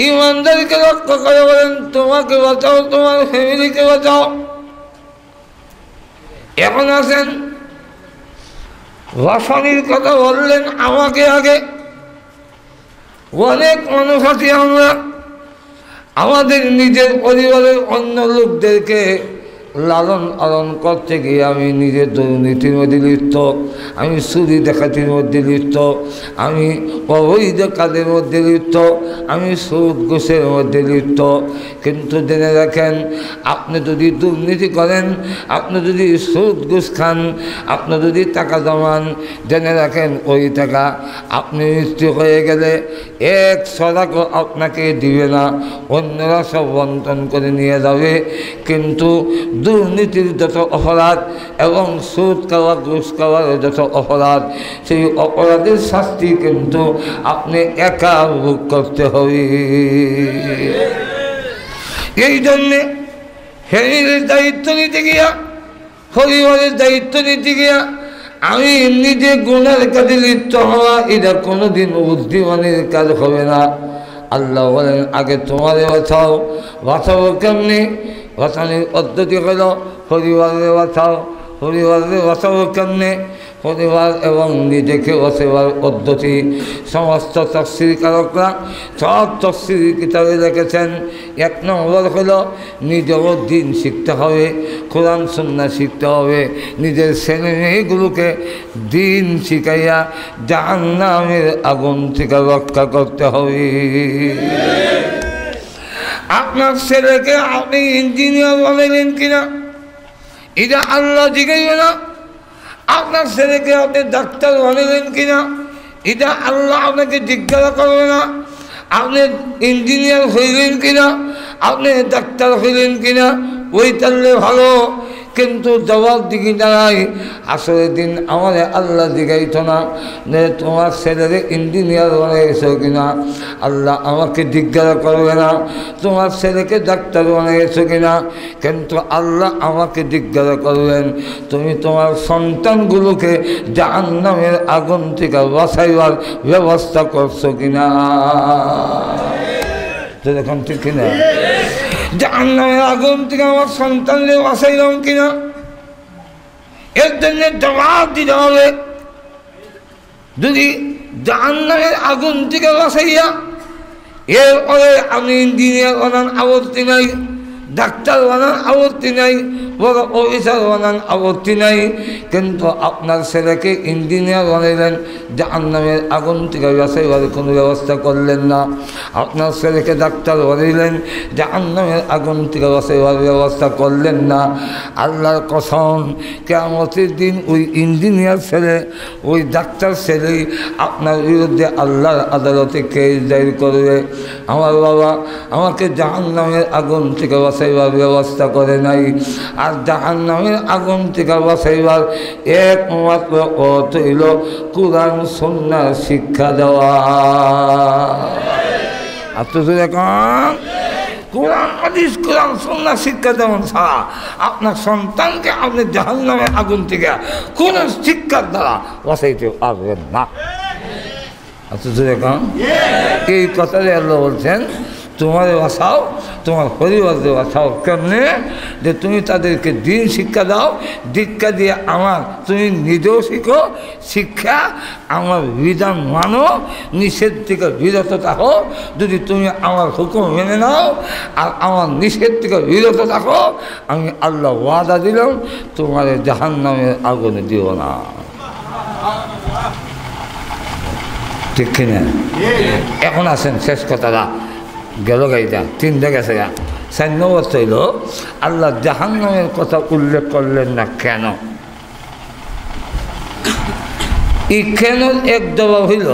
ইমানদারকে রক্ষা করে বলেন তোমাকে বাঁচাও, তোমার ফ্যামিলিকে বাঁচাও। এখন আছেন রসানির কথা বললেন আমাকে আগে। অনেক মানুষ আছি আমরা আমাদের নিজের পরিবারের অন্য লোকদেরকে লালন পালন করতে গিয়ে আমি নিজের দুর্নীতির মধ্যে লিপ্ত, আমি চুরি ডাকাতির মধ্যে লিপ্ত, আমি অবৈধ কাজের মধ্যে লিপ্ত, আমি সুদ ঘুষের মধ্যে লিপ্ত। কিন্তু জেনে রাখেন আপনি যদি দুর্নীতি করেন, আপনি যদি সুদ ঘুষ খান, আপনি যদি টাকা জমান, জেনে রাখেন ওই টাকা আপনি মৃত্যু হয়ে গেলে এক সদাকও আপনাকে দিবে না, অন্যরা সব বন্টন করে নিয়ে যাবে। কিন্তু দুর্নীতির যত অপরাধ এবং সুদ খাওয়া ঘুষ খাওয়ার যত অপরাধ, সেই অপরাধের শাস্তি কিন্তু আপনি একা ভোগ করতে হবে। এই জন্যে ফ্যামিলির দায়িত্ব নিতে গিয়া, পরিবারের দায়িত্ব নিতে গিয়া আমি নিজে গুণের কাজে লিপ্ত হওয়া এটা কোনোদিন বুদ্ধিমানের কাজ হবে না। আল্লাহ বলেন আগে তোমারে বাঁচাও। বাঁচাবো কেমনি? বাঁচানোর পদ্ধতি হল পরিবারে বাঁচাও। পরিবারে বাঁচাবো কেমনে? পরিবার এবং নিজেকে বাঁচাবার পদ্ধতি সমস্ত তাফসীরকারকরা সব তাফসীর কিতাবে লিখেছেন। এক নম্বর হল নিজেও দিন শিখতে হবে, কোরআন সুন্নাহ শিখতে হবে, নিজের ছেলে মেয়েগুলোকে দিন শিখাইয়া জাহান্নামের আগুন থেকে রক্ষা করতে হবে। আপনার ছেলেকে আপনি ইঞ্জিনিয়ার বানাইলেন কিনা এটা আল্লাহ জিজ্ঞাসা না। আপনার ছেলেকে আপনি ডাক্তার বানাইলেন কিনা এটা আল্লাহ আপনাকে জিজ্ঞাসা করবে না আপনি ইঞ্জিনিয়ার হইলেন কিনা, আপনি ডাক্তার হইলেন কিনা, ওই তাহলে ভালো, কিন্তু জবাব দিকে দাঁড়াই আসলে দিন আমাদের আল্লাহ জিজ্ঞাসিত না যে তোমার ছেলেরে ইঞ্জিনিয়ার বানিয়েছো কিনা, আল্লাহ আমাকে জিজ্ঞাসা করবে না তোমার ছেলেকে ডাক্তার বানিয়েছো কিনা, কিন্তু আল্লাহ আমাকে জিজ্ঞাসা করবেন তুমি তোমার সন্তানগুলোকে জাহান্নামের আগুন থেকে বাঁচাইবার ব্যবস্থা করছো কিনা। এখন ঠিক কিনা? জাহান্নামের আগুন থেকে আমার সন্তানদের বাঁচাইলাম কিনা, এর জন্য জবাব দিতে হবে। যদি জাহান্নামের আগুন থেকে বাঁচাইয়া এরপরে আমি ইঞ্জিনিয়ার বানান আপত্তি নাই, ডাক্তার বানান আপত্তি নাই, বড় অফিসার বানান আপত্তি নাই, কিন্তু আপনার ছেলেকে ইঞ্জিনিয়ার বানাইলেন জাহান্নামের আগুন থেকে বাঁচাইবার কোনো ব্যবস্থা করলেন না, আপনার ছেলেকে ডাক্তার বানাইলেন জাহান্নামের আগুন থেকে বাঁচাইবার ব্যবস্থা করলেন না। আল্লাহর কসম কিয়ামতের দিন ওই ইঞ্জিনিয়ার ছেলে ওই ডাক্তার ছেলেই আপনার বিরুদ্ধে আল্লাহর আদালতে কেস দায়ের করবে, আমার বাবা আমাকে জাহান্নামের আগুন থেকে বাঁচাইবার ব্যবস্থা করে নাই। আর জাহান্নামের আগুন থেকে বাঁচাইবার একমাত্র পথ হইল কোরআন সুন্নাহ শিক্ষা দেওয়া। আর তো এখন কোরআন হাদিস কোরআন সুন্নাহ শিক্ষা দেওয়া ছাড়া আপনার সন্তানকে আপনি জাহান্নামের আগুন থেকে কোন শিক্ষার দ্বারা বাঁচাইতে পারবেন না। অথচ এখন এই কথাটা আল্লাহ বলছেন তোমারে বাঁচাও, তোমার পরিবারকে বাঁচাও। কেমনে? যে তুমি তাদেরকে দিন শিক্ষা দাও, দীক্ষা দিয়ে আমার তুমি নিজেও শিখো, শিক্ষা আমার বিধান মানো, নিষেধ থেকে বিরত থাকো। যদি তুমি আমার হুকুম মেনে নাও আর আমার নিষেধ থেকে বিরত থাকো, আমি আল্লাহ ওয়াদা দিলাম তোমার জাহান্নামের আগুনে দিও না। ঠিক কিনা? এখন আসেন শেষ কথাটা গেল গাইটা তিনটা গেছে গা। 4 নম্বর হইল আল্লাহ জাহান্নামের কথা উল্লেখ করলেন না কেন? এই কেন এক জবাব হইল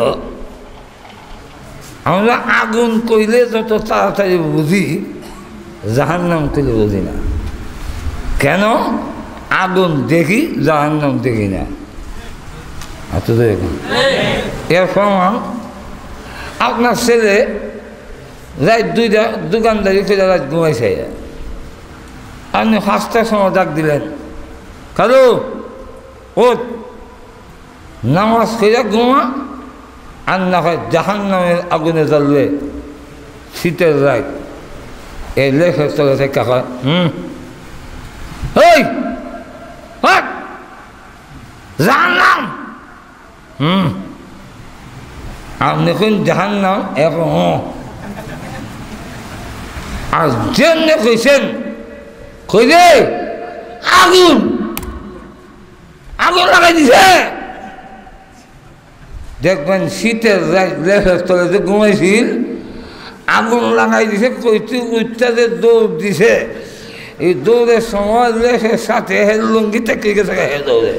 আমরা আগুন কইলে যত তাড়াতাড়ি বুঝি, জাহান্নাম কইলে বুঝি না। কেন? আগুন দেখি, জাহান্নাম দেখি না। এর প্রমাণ আপনার ছেলে রাত 2টা দোকানদারি করে রাত ঘুমাইছে, আপনি 5টার সময় ডাক দিলেন কারো ও নামাজ করে ঘুমা, আর না হয় জাহান্নামের আগুনে জ্বলবে শীতের রাত। এই লেখের তলে থেকে হয় ওই জাহান্নাম, আপনি কোন জাহান্নাম এখন আর যেমনি কইছেন কইলে আগুন আগুন লাগাই দিছে। দেখবেন শীতের লেখের তলে যে ঘুমাইছিল আগুন লাগাই দিছে, কইতে উঠতে দৌড় দিছে। এই দৌড়ের সময় লেখের সাথে লুঙ্গি টেকে গেছে হে দৌড়ে।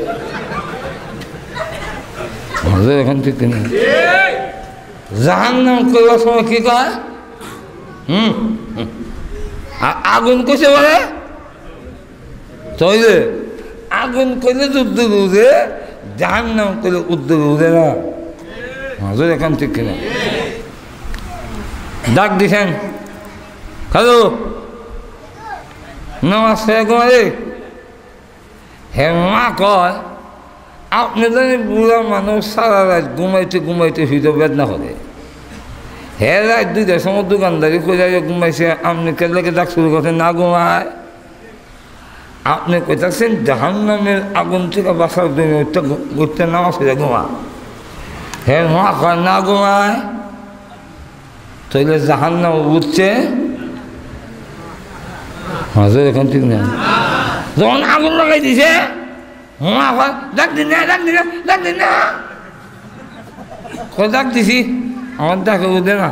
এখন ঠিক কিনা? জাহান্নাম কইবার সময় কি কয়? আগুন কইছে বলে তৈলে আগুন কইলে উদ্যোগ উঠে, জাহান্নাম কইলে উদ্যোগ উঠে না। এখন ঠিক কিনা? ডাক দিছেন খালো নমস্কার ঘুমারে, হে মা কয় আপনি জানি বুড়া মানুষ সারা রাত ঘুমাইতে ঘুমাইতে হৃদয় বেদনা করে। হে রাত 2টার সময় দোকানদারি করে ঘুমাইছে, আপনি কেলেকে ডাক শুরু করছেন না ঘুমায়। আপনি কইতাছেন জাহান্নামের আগুন থেকে বাঁচার জন্য ঘুরতে নামাজ পড়ে ঘুমা। হে মা কয় না ঘুমায়, তাইলে জাহান্নাম উঠছে। হাজার এখন ঠিক না? যখন আগুন লাগাই দিছে মা কয় ডাক দিন না, ডাক দিন না, ডাক দিন না। কয় ডাক দিছি, আমার ডাকে উঠে না।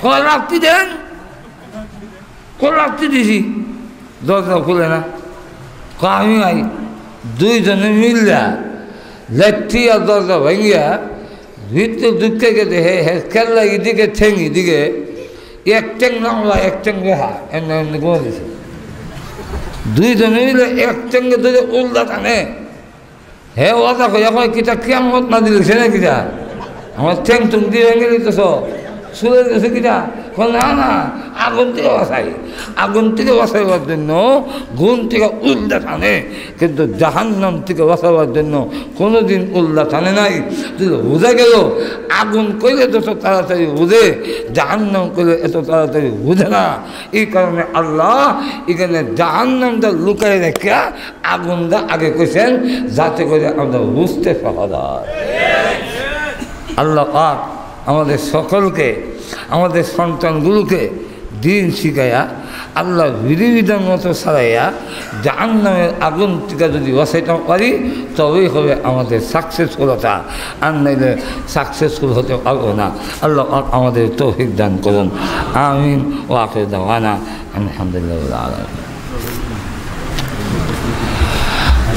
কয় রাখতে দেন, কয় রাখতে দিছি, দরজা খুলে না। কয় আমি 2 জনে মিললা লাঠি আর দরজা ভাঙিয়া ভিতরে ঢুকতে গেছে হে হে খেললা এদিকে ঠেং এদিকে এক ঠেং নামলা এক ঠেং রেহা এমনি এমনি করে দিছে দুইজনে মিলে এক ঠেঙ্গে ধরে উল্টা টানে হে ওটা কই এখন কিতা কিয়ামত না দিলেছে না কিতা আমার ঠেং টুং দিয়ে ভেঙে দিতেছ শুনে দিয়েছে কিতা না না আগুন থেকে বাঁচাই আগুন থেকে বাঁচাইবার জন্য গুণ থেকে উল্টা টানে কিন্তু জাহান্নাম থেকে বাঁচাবার জন্য কোনোদিন উল্টা টানে নাই যদি বুঝা গেল আগুন করলে তো তাড়াতাড়ি বুঝে জাহান্নাম করলে এত তাড়াতাড়ি বুঝে না এই কারণে আল্লাহ এখানে জাহান্নামটা লুকাই রেখে আগুনটা আগে কইছেন যাতে করে আমরা বুঝতে সহজ হয় আল্লাহ পাক আমাদের সকলকে আমাদের সন্তানগুলোকে দিন শিখাইয়া আল্লাহ বিধিবিধান মতো ছাড়াইয়া জাহান্নামের আগুন থেকে যদি বাঁচাইতে পারি তবেই হবে আমাদের সাকসেসফুলতা আর নাইলে সাকসেসফুল হতে পারবো না আল্লাহ আমাদের তৌফিক দান করুন আমিন ও আখির দাওয়ানা আলহামদুলিল্লাহ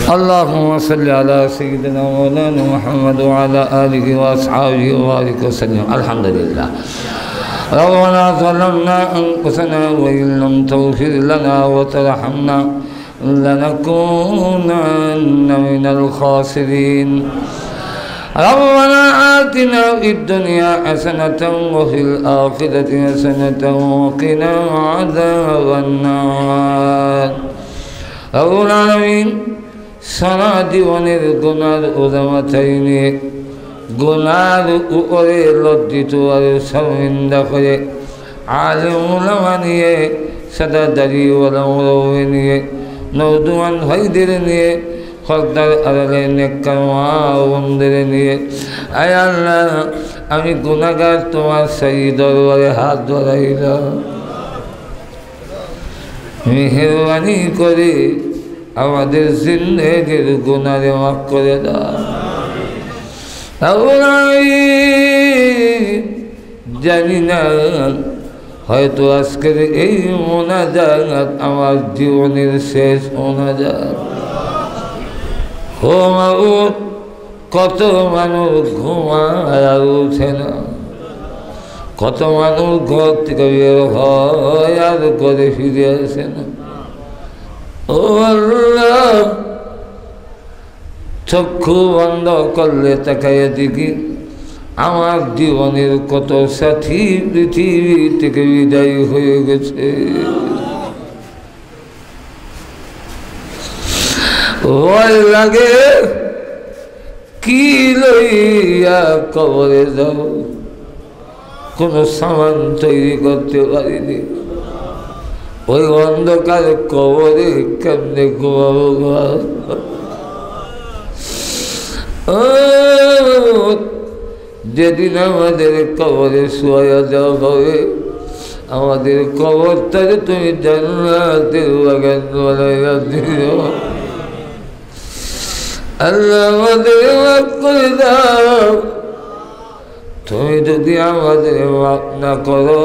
اللهم صل على سيدنا مولانا محمد وعلى آله وأصحابه وبارك وسلم الحمد لله ربنا ظلمنا أنفسنا وإن لم تغفر لنا وترحمنا لنكونن من الخاسرين ربنا آتنا في الدنيا حسنة وفي الآخرة حسنة وقنا عذاب النار رب العالمين সারা জীবনের গুনার ওজামাথাই নিয়ে গুনার উপরে লজ্জিত আর শর্মিন্দা করে আলেম ওলামা নিয়ে সাদা দাড়িওয়ালা ওলামা নিয়ে নওজোয়ান ভাইদের নিয়ে হরদার আড়ালে নেককার মা বোনদের নিয়ে আয় আল্লাহ আমি গুনাহগার তোমার সেই দরবারে হাত ধরাইলাম মেহেরবানি করে আমাদের জিন্দেগির গুনাহে মাফ করে দাও জানি না হয়তো আজকের এই মোনাজাত আমার জীবনের শেষ মোনাজাত ও মাবুদ কত মানুষ ঘুমায় আর উঠে না কত মানুষ ঘর থেকে বের হয় আর ঘরে ফিরে আসে না ও আল্লাহ চক্ষু বন্ধ করলে তাকাইয়া দেখি আমার জীবনের কত সাথী পৃথিবী থেকে বিদায় হয়ে গেছে ভয় লাগে কি লইয়া কবরে যাব কোনো সামান তৈরি করতে পারিনি ওই অন্ধকার কবরে কেমনে ঘুমাবো যেদিন আমাদের কবরে শোয়া যাওয়া হবে আমাদের কবরটাকে তুমি জান্নাতের বাগান বানাইয়া দিও আল্লাহ আমাদের মাফ করে দাও তুমি যদি আমাদের মাফ না করো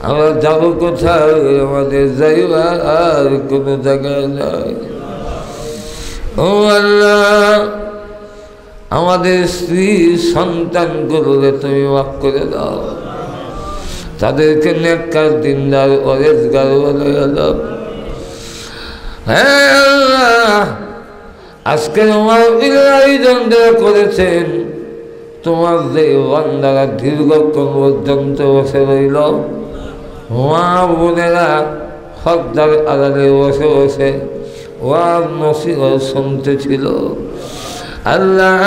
আমরা যাবো কোথায় আমাদের যাইবা আর কোনো জায়গায় নাই ও আল্লাহ আমাদের স্ত্রী সন্তানগুলোকে তুমি মাফ করে দাও তাদেরকে নেককার দিনদার পরেজগার বানাইয়া দাও হ্যাঁ আল্লাহ আজকের মাহফিলের আয়োজন করেছেন তোমার যে বান্দারা দীর্ঘক্ষণ পর্যন্ত বসে রইল মা বোনেরা হকদার আড়ালে বসে বসে ওয়াজ নসিহত শুনতেছিল আল্লাহ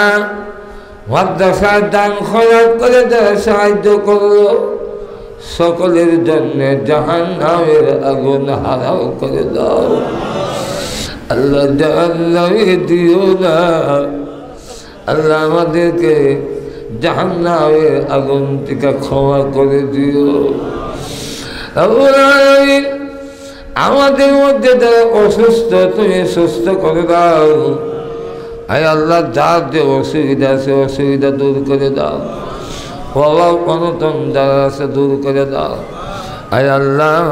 মাদ্রাসার দান খরচ করে যারা সাহায্য করলো সকলের জন্য জাহান্নামের আগুন হারাও করে দাও আল্লাহ জাহান্নামে দিও না আল্লাহ আমাদেরকে জাহান্নামের আগুন থেকে ক্ষমা করে দিও আমাদের মধ্যে যারা অসুস্থ তুমি সুস্থ করে দাও আয় আল্লাহ যার যে অসুবিধা আছে অসুবিধা দূর করে দাও অভাব অনটন যারা আছে দূর করে দাও আয় আল্লাহ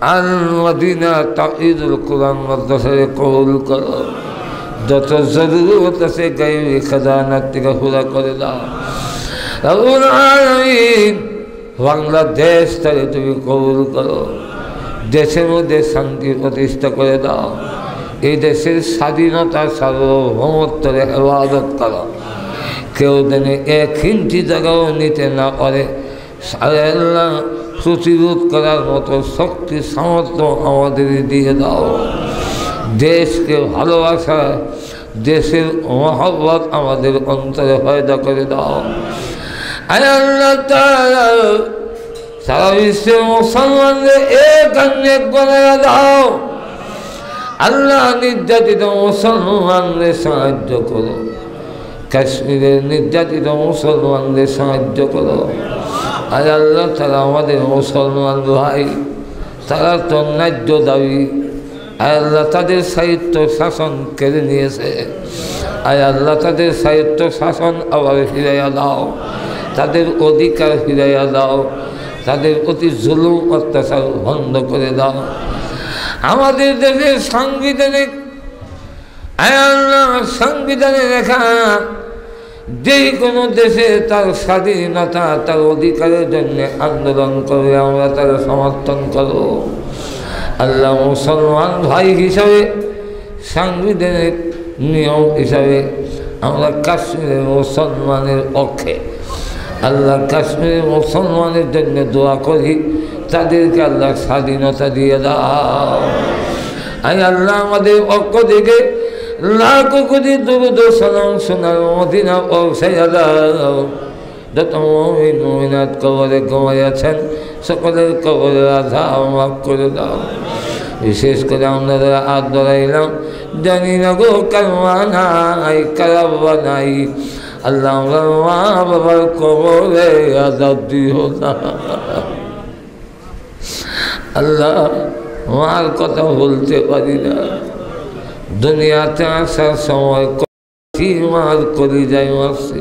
আল মদিনা তাঈদুল কোরআন মাদ্রাসায় কবুল করো যত জরুরত আছে গায়বী খাজানার থেকে পুরা করে দাও রব্বুল আলামিন বাংলাদেশ থেকে তুমি কবুল করো দেশের মধ্যে শান্তি প্রতিষ্ঠা করে দাও এই দেশের স্বাধীনতা সার্বভৌমত্বের হেফাজত করো কেউ যেন এক ইঞ্চি জায়গাও নিতে না পারে আল্লাহ প্রতিরোধ করার মতো শক্তি সামর্থ্য আমাদের দিয়ে দাও দেশকে ভালোবাসা দেশের মহব্বত আমাদের অন্তরে পয়দা করে দাও আল্লাহ তাআলা সারা বিশ্বের মুসলমানদের এক বানায়া দাও আল্লাহ নির্যাতিত মুসলমানদের সাহায্য করো কাশ্মীরের নির্যাতিত মুসলমানদের সাহায্য করো আর আল্লাহ তারা আমাদের মুসলমান ভাই তারা তো ন্যায্য দাবি আল্লাহ তাদের সাহিত্য শাসন কেড়ে নিয়েছে আল্লাহ তাদের সাহিত্য শাসন আবার ফিরাইয়া দাও তাদের অধিকার ফিরাইয়া দাও তাদের প্রতি জুলুম অত্যাচার বন্ধ করে দাও আমাদের দেশের সাংবিধানিক সংবিধানে লেখা যে কোনো দেশে তার স্বাধীনতা তার অধিকারের জন্য আন্দোলন করে আমরা তার সমর্থন করব আল্লাহ মুসলমান ভাই হিসাবে সাংবিধানিক নিয়ম হিসাবে আমরা কাশ্মীরের মুসলমানের পক্ষে আল্লাহ কাশ্মীরের মুসলমানের জন্য দোয়া করি তাদেরকে আল্লাহ স্বাধীনতা দিয়ে দাও আল্লাহ আমাদের পক্ষ থেকে লাখো কোটি দুরূদ ও সালাম সোনার মদিনা পৌঁছাইয়া দাও যত মুমিন মুমিনাত কবরে ঘুমাইয়াছেন সকলের কবরের আযাব মাফ করে দাও বিশেষ করে আমরা হাত ধরাইলাম জানি না গো কালমা নাই কালাব্বা নাই আল্লাহ আমরা মা বাবার কবরে আযাব দিও না আল্লাহ মার কথা বলতে পারি না দুনিয়াতে আসার সময় মার করে যাই মারছি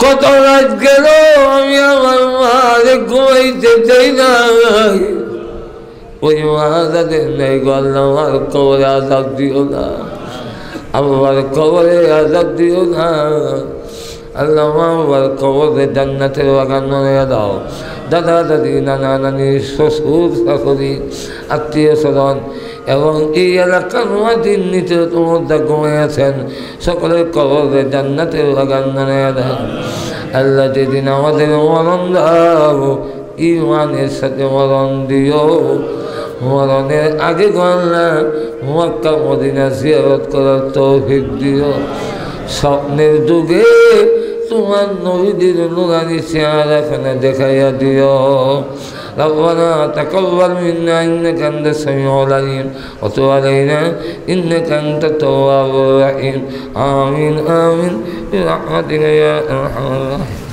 কত রাত গেল আমি আমার মারে ঘুমাইতে চাই না ওই মা যাদের নেই গো আল্লাহ আমার কবরে আযাব দিও না আমার কবরে আযাব দিও না আল্লাহ আমার কবরে জান্নাতের বাগান বানাইয়া দাও দাদা দাদি নানা নানি শ্বশুর শাশুড়ি আত্মীয় স্বজন এবং এই এলাকার মাটির নিচে তোমাদের ঘুমিয়েছেন সকলের কবরে জান্নাতের বাগান বানাইয়া দাও আল্লাহ যেদিন আমাদের মরণ দাও ইমানের সাথে মরণ দিও মরণের আগে গল্লা মক্কা মদিনা জিয়ারত করার তৌফিক দিও স্বপ্নের যুগে তোমার নবীদের নুরানি চেহারা এখানে দেখাইয়া দিও ربنا تقبل منا إنك أنت السميع العليم وتب علينا إنك أنت التواب الرحيم آمين آمين برحمتك يا أرحم الراحمين